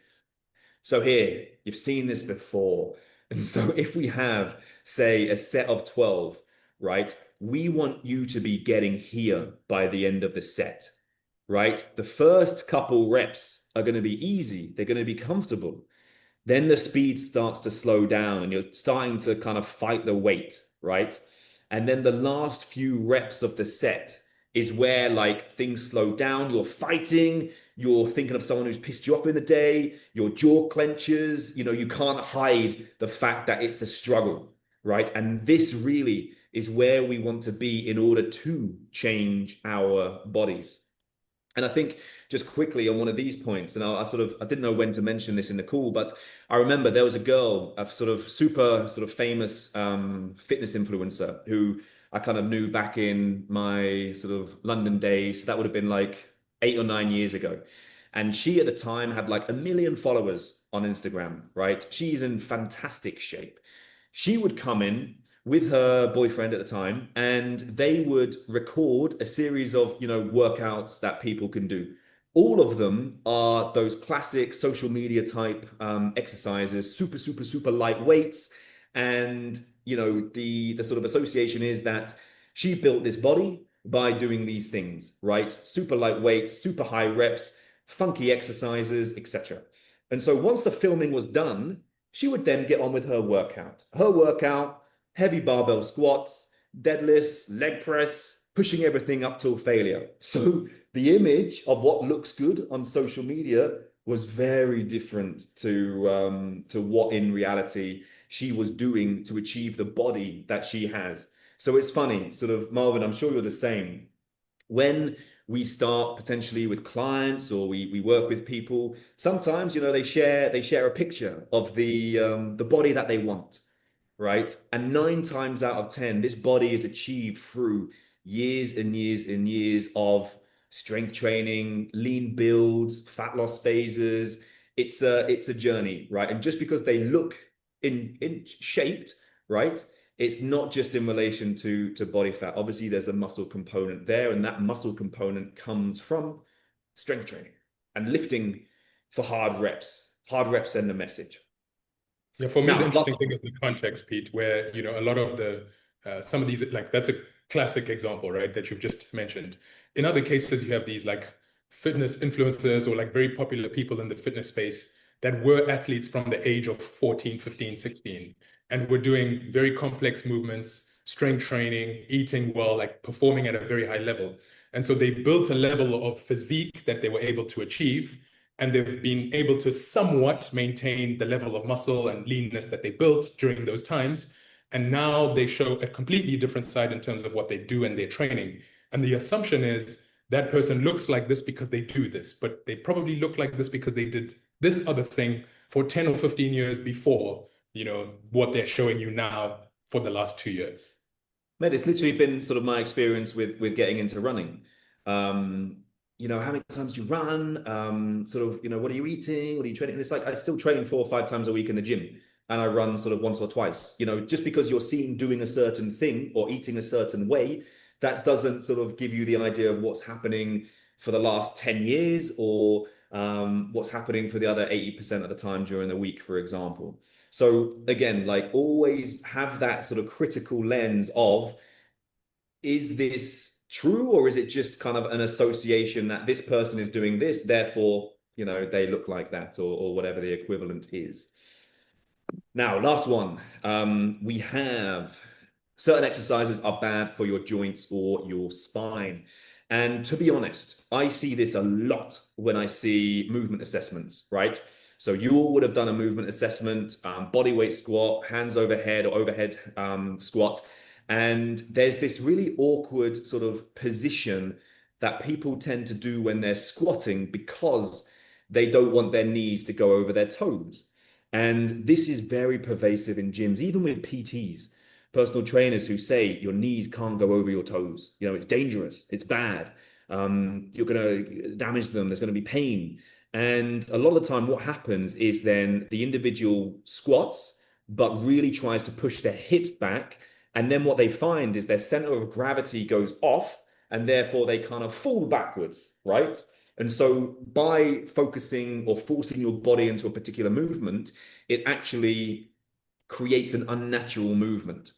So here, you've seen this before. And so if we have, say, a set of 12, right, we want you to be getting here by the end of the set, right? The first couple reps are going to be easy. They're going to be comfortable. Then the speed starts to slow down and you're starting to kind of fight the weight, right? And then the last few reps of the set, is where like things slow down. You're fighting, you're thinking of someone who's pissed you off in the day, your jaw clenches, you know, you can't hide the fact that it's a struggle, right? And this really is where we want to be in order to change our bodies. And I think just quickly on one of these points, and I didn't know when to mention this in the call, but I remember there was a girl, a sort of super sort of famous fitness influencer who I kind of knew back in my sort of London days. So that would have been like 8 or 9 years ago. And she at the time had like 1 million followers on Instagram, right? She's in fantastic shape. She would come in with her boyfriend at the time, and they would record a series of, you know, workouts that people can do. All of them are those classic social media type exercises, super, super, super light weights. And, you know, the sort of association is that she built this body by doing these things, right? Super light weights, super high reps, funky exercises, etc. And so once the filming was done, she would then get on with her workout. Her workout, heavy barbell squats, deadlifts, leg press, pushing everything up till failure. So the image of what looks good on social media was very different to what in reality she was doing to achieve the body that she has. So it's funny, sort of, Marvin, I'm sure you're the same. When we start potentially with clients or we work with people, sometimes, you know, they share a picture of the body that they want, right? And 9 times out of 10, this body is achieved through years and years and years of strength training, lean builds, fat loss phases. It's a journey, right? And just because they look in shaped, right? It's not just in relation to body fat. Obviously, there's a muscle component there, and that muscle component comes from strength training and lifting for hard reps. Hard reps send a message. Yeah, for me, the Now, interesting thing is the context, Pete, where, you know, a lot of the, some of these, like, that's a classic example, right, that you've just mentioned. In other cases, you have these like fitness influencers or like very popular people in the fitness space that were athletes from the age of 14, 15, 16, and were doing very complex movements, strength training, eating well, like performing at a very high level. And so they built a level of physique that they were able to achieve, and they've been able to somewhat maintain the level of muscle and leanness that they built during those times. And now they show a completely different side in terms of what they do and their training. And the assumption is that person looks like this because they do this, but they probably look like this because they did this other thing for 10 or 15 years before, you know, what they're showing you now for the last 2 years. mate, it's literally been sort of my experience with getting into running. You know, how many times do you run? Sort of, you know, what are you eating? What are you training? And it's like I still train 4 or 5 times a week in the gym, and I run sort of once or twice. You know, just because you're seen doing a certain thing or eating a certain way, that doesn't sort of give you the idea of what's happening for the last 10 years or what's happening for the other 80% of the time during the week, for example. So again, like always have that sort of critical lens of, is this true or is it just kind of an association that this person is doing this, therefore, you know, they look like that or whatever the equivalent is. Now, last one. We have certain exercises are bad for your joints or your spine. And to be honest, I see this a lot when I see movement assessments, right? So you all would have done a movement assessment, body weight squat, hands overhead or overhead squat. And there's this really awkward sort of position that people tend to do when they're squatting because they don't want their knees to go over their toes. And this is very pervasive in gyms, even with PTs, personal trainers who say your knees can't go over your toes. You know, it's dangerous, it's bad. You're going to damage them, there's going to be pain. And a lot of the time, what happens is then the individual squats, but really tries to push their hips back. And then what they find is their center of gravity goes off, and therefore they kind of fall backwards, right? And so by focusing or forcing your body into a particular movement, it actually creates an unnatural movement.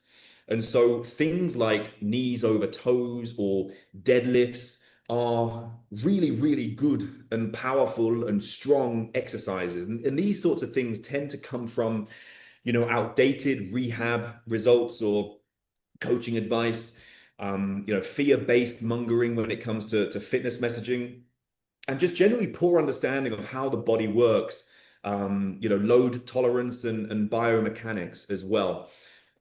And so things like knees over toes or deadlifts are really, really good and powerful and strong exercises. And these sorts of things tend to come from, you know, outdated rehab results or coaching advice. fear-based mongering when it comes to fitness messaging, and just generally poor understanding of how the body works, load tolerance and biomechanics as well.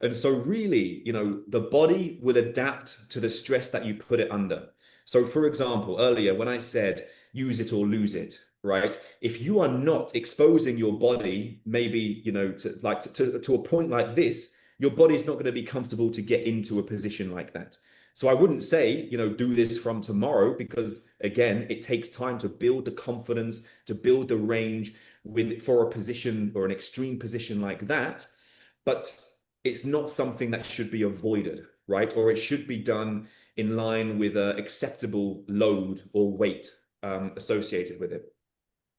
And so really, the body will adapt to the stress that you put it under. So for example, earlier when I said use it or lose it, right? If you are not exposing your body, maybe, to a point like this, your body's not going to be comfortable to get into a position like that. So I wouldn't say, do this from tomorrow, because again, it takes time to build the confidence, to build the range for a position or an extreme position like that. But it's not something that should be avoided, right? Or it should be done in line with an acceptable load or weight associated with it.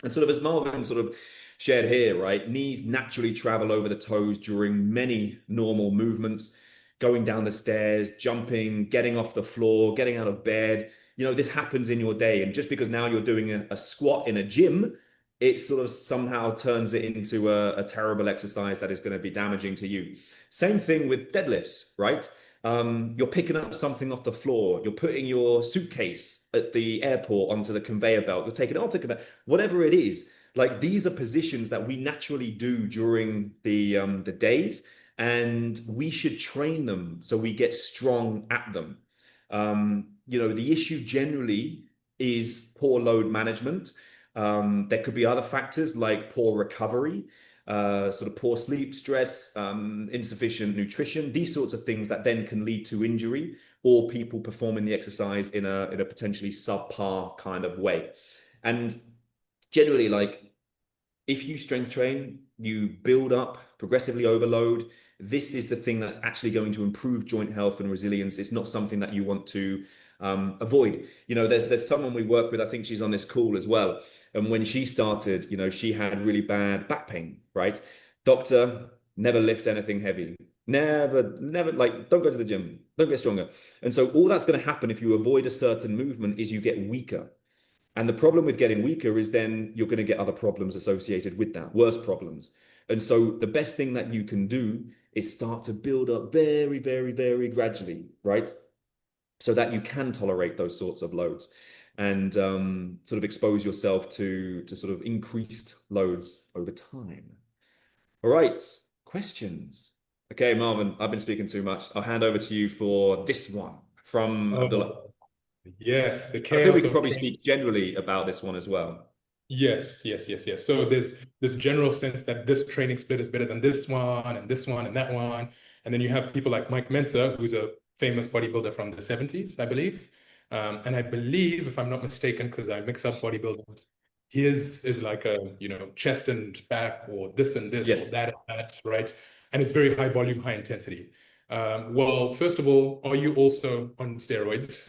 And sort of as Marvin sort of shared here, right? Knees naturally travel over the toes during many normal movements, going down the stairs, jumping, getting off the floor, getting out of bed. This happens in your day. And just because now you're doing a squat in a gym, it sort of somehow turns it into a terrible exercise that is going to be damaging to you. Same thing with deadlifts, right? You're picking up something off the floor. You're putting your suitcase at the airport onto the conveyor belt. You're taking it off the conveyor, whatever it is. Like, these are positions that we naturally do during the days, and we should train them so we get strong at them. The issue generally is poor load management. There could be other factors like poor recovery, sort of poor sleep, stress, insufficient nutrition, these sorts of things that then can lead to injury, or people performing the exercise in a potentially subpar kind of way. And generally, like, if you strength train, you build up, progressively overload. This is the thing that's actually going to improve joint health and resilience. It's not something that you want to avoid. There's someone we work with, I think she's on this call as well. And when she started, she had really bad back pain, right? Doctor, never lift anything heavy. Never, like, don't go to the gym, don't get stronger. And so all that's going to happen if you avoid a certain movement is you get weaker. And the problem with getting weaker is then you're going to get other problems associated with that, worse problems. And so the best thing that you can do is start to build up very, very, very gradually, right? So that you can tolerate those sorts of loads and sort of expose yourself to sort of increased loads over time. All right, questions. Okay, Marvin, I've been speaking too much. I'll hand over to you for this one from Abdullah. Yes, the I think chaos we could of probably training. speak generally about this one as well. Yes. So there's this general sense that this training split is better than this one and this one and that one. And then you have people like Mike Mensa, who's a famous bodybuilder from the 70s, I believe. And I believe, if I'm not mistaken, because I mix up bodybuilders, his is like a, chest and back, or this and this, Yes. or that and that, right? And it's very high volume, high intensity. Well, first of all, are you also on steroids?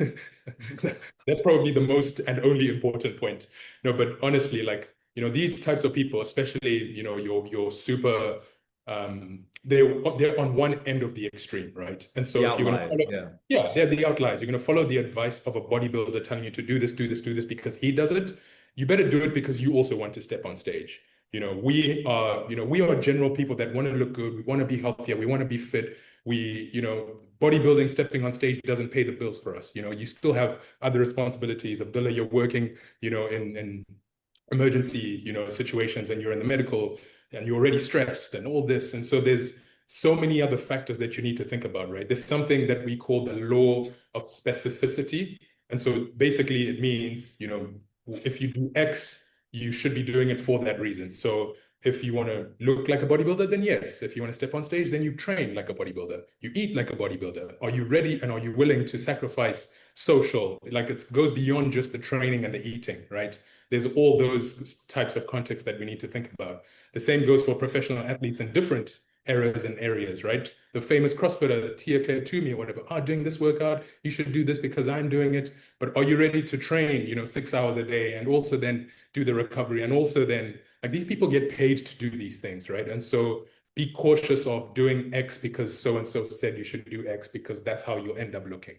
That's probably the most and only important point. No, but honestly, like, these types of people, especially, your super, they're on one end of the extreme, right? And so The if you're going to outliers, follow, yeah. they're the outliers. You're going to follow the advice of a bodybuilder telling you to do this, do this, do this because he does it. You better do it because you also want to step on stage. We are general people that want to look good. We want to be healthier. We want to be fit. Bodybuilding, stepping on stage doesn't pay the bills for us. You still have other responsibilities. Abdullah, you're working, in emergency, situations, and you're in the medical, and you're already stressed and all this. And so there's so many other factors that you need to think about, right? There's something that we call the law of specificity. And so basically it means, if you do X, you should be doing it for that reason. So if you want to look like a bodybuilder, then yes. If you want to step on stage, then you train like a bodybuilder. You eat like a bodybuilder. Are you ready and are you willing to sacrifice social? Like, it goes beyond just the training and the eating, right? There's all those types of contexts that we need to think about. The same goes for professional athletes in different eras and areas, right? The famous CrossFitter, Tia Claire Toomey or whatever, doing this workout, you should do this because I'm doing it. But are you ready to train, 6 hours a day and also then do the recovery and also then, like, these people get paid to do these things, right? And so be cautious of doing X because so-and-so said you should do X because that's how you'll end up looking.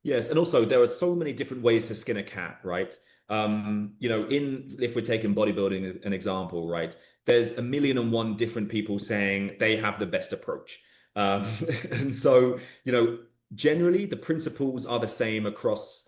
Yes, and also there are so many different ways to skin a cat, right? If we're taking bodybuilding as an example, right? There's 1,000,001 different people saying they have the best approach. And so, generally the principles are the same across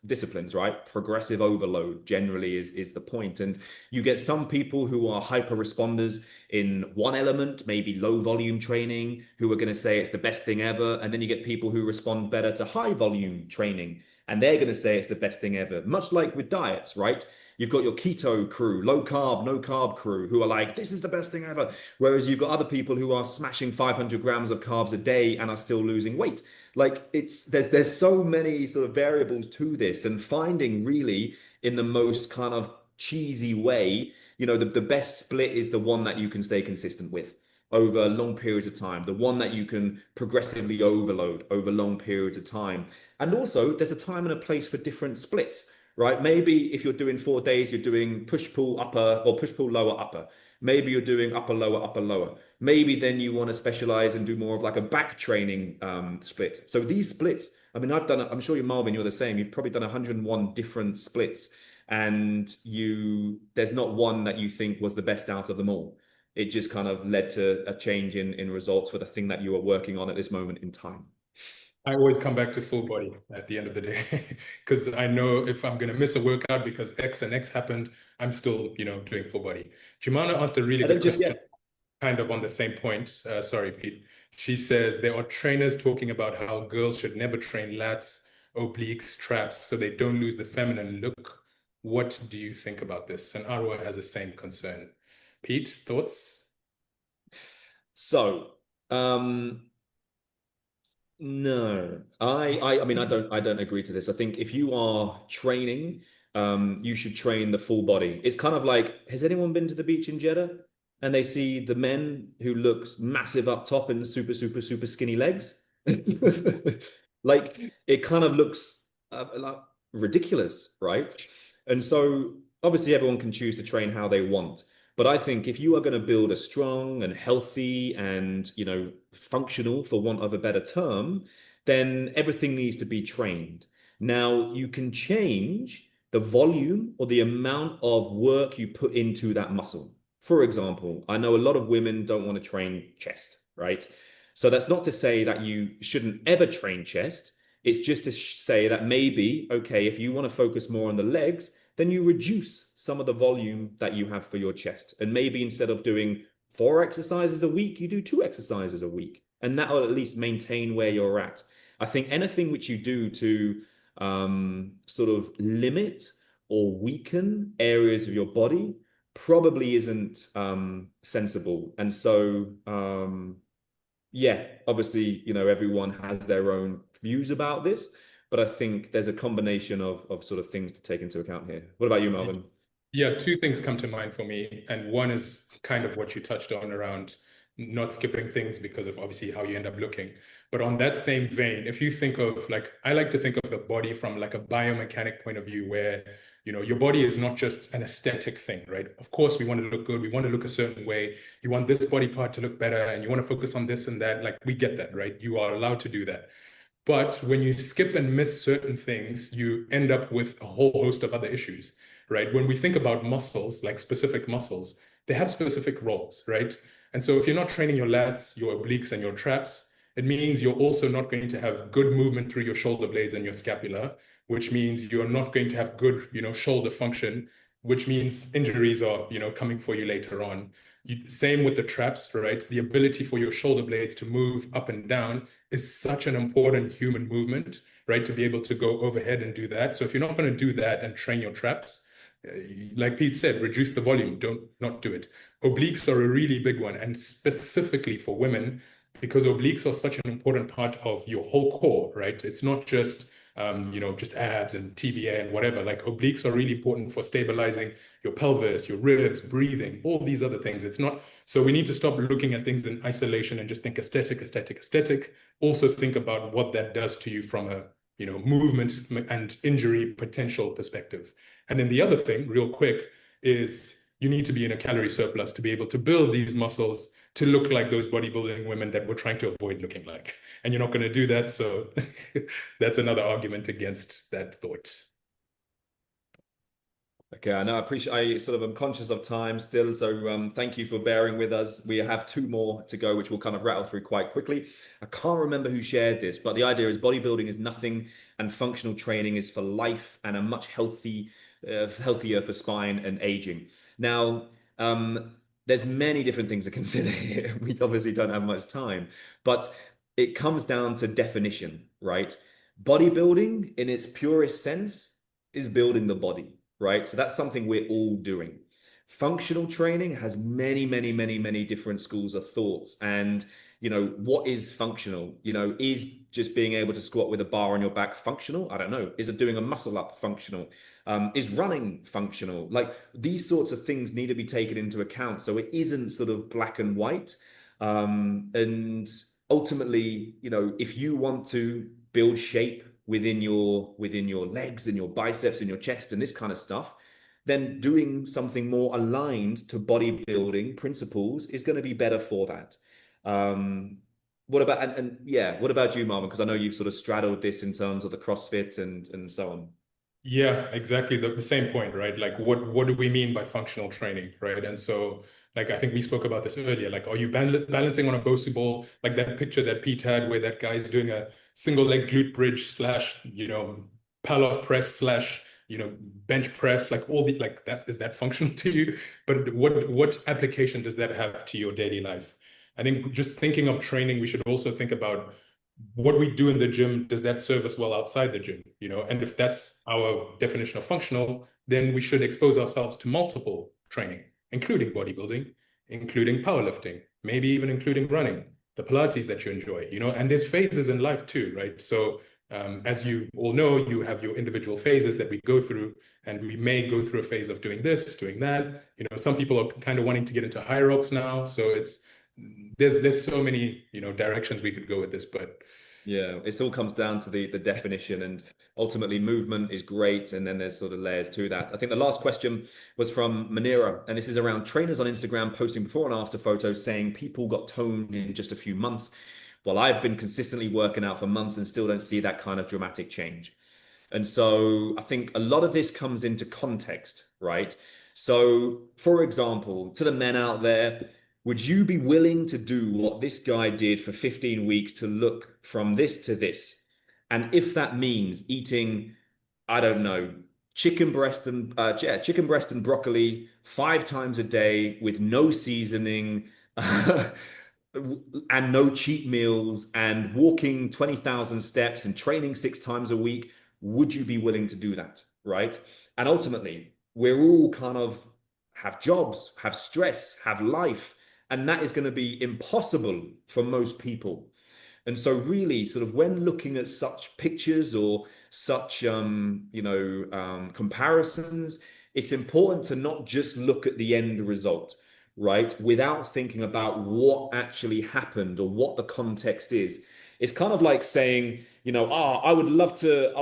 disciplines, right? Progressive overload generally is the point. And you get some people who are hyper responders in one element, maybe low volume training, who are going to say it's the best thing ever. And then you get people who respond better to high volume training, and they're going to say it's the best thing ever. Much like with diets, right? You've got your keto crew, low carb, no carb crew, who are like, this is the best thing ever. Whereas you've got other people who are smashing 500 grams of carbs a day and are still losing weight. Like there's so many sort of variables to this, and finding really in the most kind of cheesy way, the best split is the one that you can stay consistent with over long periods of time, the one that you can progressively overload over long periods of time. And also, there's a time and a place for different splits, right? Maybe if you're doing 4 days, you're doing push pull upper or push pull lower upper. Maybe you're doing upper lower upper lower. Maybe then you want to specialize and do more of like a back training split. So these splits, I mean, I'm sure you, Marvin, you're the same. You've probably done 101 different splits, and there's not one that you think was the best out of them all. It just kind of led to a change in results for the thing that you are working on at this moment in time. I always come back to full body at the end of the day because I know if I'm going to miss a workout because X and X happened, I'm still, doing full body. Jumana asked a really good question, kind of on the same point. Sorry, Pete. She says there are trainers talking about how girls should never train lats, obliques, traps, so they don't lose the feminine look. What do you think about this? And Arwa has the same concern. Pete, thoughts? So, no, I mean, I don't agree to this. I think if you are training, you should train the full body. It's kind of like, has anyone been to the beach in Jeddah and they see the men who look massive up top and super, super, super skinny legs? Like it kind of looks like ridiculous, right? And so obviously everyone can choose to train how they want. But I think if you are going to build a strong and healthy and, functional, for want of a better term, then everything needs to be trained. Now, you can change the volume or the amount of work you put into that muscle. For example, I know a lot of women don't want to train chest, right? So that's not to say that you shouldn't ever train chest. It's just to say that maybe, okay, if you want to focus more on the legs, then you reduce some of the volume that you have for your chest. And maybe instead of doing 4 exercises a week, you do 2 exercises a week. And that will at least maintain where you're at. I think anything which you do to sort of limit or weaken areas of your body probably isn't sensible. And so, yeah, obviously, everyone has their own views about this, but I think there's a combination of sort of things to take into account here. What about you, Melvin? Yeah, two things come to mind for me. And one is kind of what you touched on around not skipping things because of obviously how you end up looking. But on that same vein, if you think of I like to think of the body from like a biomechanic point of view where, your body is not just an aesthetic thing, right? Of course, we want to look good. We want to look a certain way. You want this body part to look better and you want to focus on this and that. Like we get that, right? You are allowed to do that. But when you skip and miss certain things, you end up with a whole host of other issues, right? When we think about muscles, like specific muscles, they have specific roles, right? And so if you're not training your lats, your obliques, and your traps, it means you're also not going to have good movement through your shoulder blades and your scapula, which means you're not going to have good, shoulder function, which means injuries are, coming for you later on. Same with the traps, right? The ability for your shoulder blades to move up and down is such an important human movement, right? To be able to go overhead and do that. So if you're not going to do that and train your traps, like Pete said, reduce the volume, don't not do it. Obliques are a really big one, and specifically for women, because obliques are such an important part of your whole core, right? It's not just just abs and TVA and whatever. Like obliques are really important for stabilizing your pelvis, your ribs, breathing, all these other things. It's not, so we need to stop looking at things in isolation and just think aesthetic, aesthetic, aesthetic. Also think about what that does to you from a, movement and injury potential perspective. And then the other thing, real quick, is you need to be in a calorie surplus to be able to build these muscles to look like those bodybuilding women that we're trying to avoid looking like. And you're not going to do that. So that's another argument against that thought. Okay, I know. I appreciate. I sort of am conscious of time still, so thank you for bearing with us. We have two more to go, which we'll kind of rattle through quite quickly. I can't remember who shared this, but the idea is bodybuilding is nothing, and functional training is for life and a much healthier for spine and aging. Now, there's many different things to consider here. We obviously don't have much time, but it comes down to definition, right? Bodybuilding, in its purest sense, is building the body, right? So that's something we're all doing. Functional training has many, many, many, many different schools of thoughts. And, what is functional? Is just being able to squat with a bar on your back functional? I don't know. Is it doing a muscle up functional? Is running functional? Like these sorts of things need to be taken into account. So it isn't sort of black and white. And ultimately, if you want to build shape within your legs and your biceps and your chest and this kind of stuff, then doing something more aligned to bodybuilding principles is going to be better for that. Um, what about and yeah, what about you, Marvin? Because I know you've sort of straddled this in terms of the CrossFit and so on. Yeah, exactly. The same point, right? Like what do we mean by functional training, right? And so like I think we spoke about this earlier. Like, are you balancing on a Bosu ball, like that picture that Pete had where that guy's doing a single leg glute bridge slash, Pallof press slash, bench press, like all the like that is that functional to you? But what application does that have to your daily life? I think just thinking of training, we should also think about what we do in the gym, does that serve us well outside the gym? And if that's our definition of functional, then we should expose ourselves to multiple training, including bodybuilding, including powerlifting, maybe even including running, the Pilates that you enjoy, and there's phases in life too, right? So as you all know, you have your individual phases that we go through, and we may go through a phase of doing this, doing that. Some people are kind of wanting to get into high ropes now, so there's so many directions we could go with this, but Yeah, it all comes down to the definition, and ultimately movement is great, and then there's sort of layers to that. I think the last question was from Manira, and this is around trainers on Instagram posting before and after photos saying people got toned in just a few months. Well, I've been consistently working out for months and still don't see that kind of dramatic change. And so I think a lot of this comes into context, right? So, for example, to the men out there, would you be willing to do what this guy did for 15 weeks to look from this to this? And if that means eating, I don't know, chicken breast and broccoli 5 times a day with no seasoning, and no cheat meals and walking 20,000 steps and training 6 times a week, would you be willing to do that? Right. And ultimately, we're all kind of have jobs, have stress, have life, and that is going to be impossible for most people. And so, really, sort of when looking at such pictures or such, comparisons, it's important to not just look at the end result, right? Without thinking about what actually happened or what the context is. It's kind of like saying, I would love to,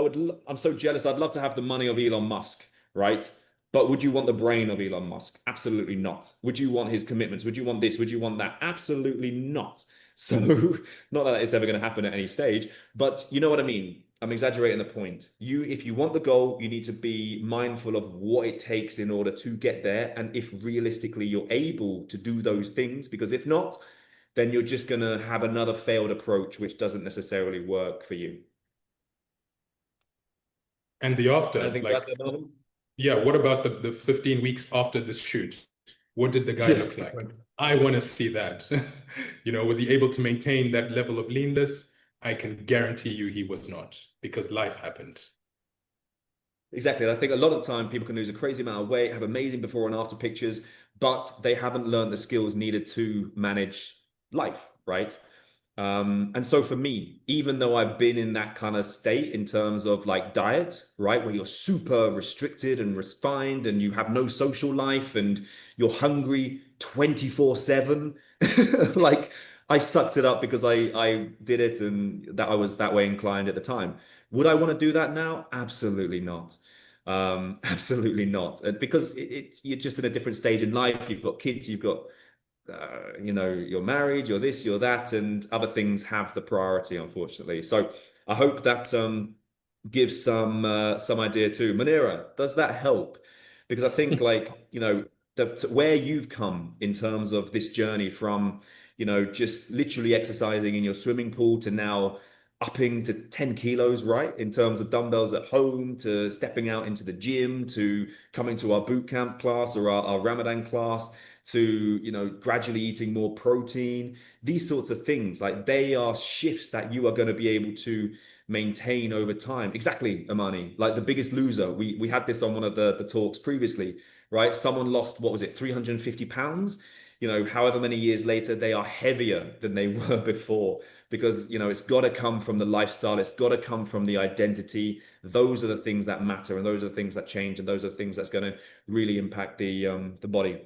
I'm so jealous. I'd love to have the money of Elon Musk, right? But would you want the brain of Elon Musk? Absolutely not. Would you want his commitments? Would you want this? Would you want that? Absolutely not. So, not that it's ever going to happen at any stage, but you know what I mean. I'm exaggerating the point. If you want the goal, you need to be mindful of what it takes in order to get there, and if realistically you're able to do those things. Because if not, then you're just going to have another failed approach, which doesn't necessarily work for you. and the after, Anything to add like, there, Marvin? yeah, what about the 15 weeks after this shoot? What did the guy Yes. look like? I want to see that. Was he able to maintain that level of leanness? I can guarantee you he was not, because life happened. Exactly. And I think a lot of the time people can lose a crazy amount of weight, have amazing before and after pictures, but they haven't learned the skills needed to manage life, right? And so for me, even though I've been in that kind of state in terms of like diet, right, where you're super restricted and refined and you have no social life and you're hungry 24/7, like I sucked it up because I did it and that I was that way inclined at the time. Would I want to do that now? Absolutely not. Absolutely not. Because you're just in a different stage in life. You've got kids, you've got you're married, you're this, you're that, and other things have the priority, unfortunately. So I hope that gives some idea too. Manira, does that help? because I think like, where you've come in terms of this journey from, just literally exercising in your swimming pool to now upping to 10 kilos, right? In terms of dumbbells at home, to stepping out into the gym, to coming to our boot camp class or our Ramadan class, to, gradually eating more protein, these sorts of things, like they are shifts that you are going to be able to maintain over time. Exactly, Amani. Like The Biggest Loser, we had this on one of the talks previously, right? Someone lost, what was it, 350 pounds? However many years later, they are heavier than they were before because, it's got to come from the lifestyle. It's got to come from the identity. Those are the things that matter, and those are the things that change, and those are the things that's going to really impact the body.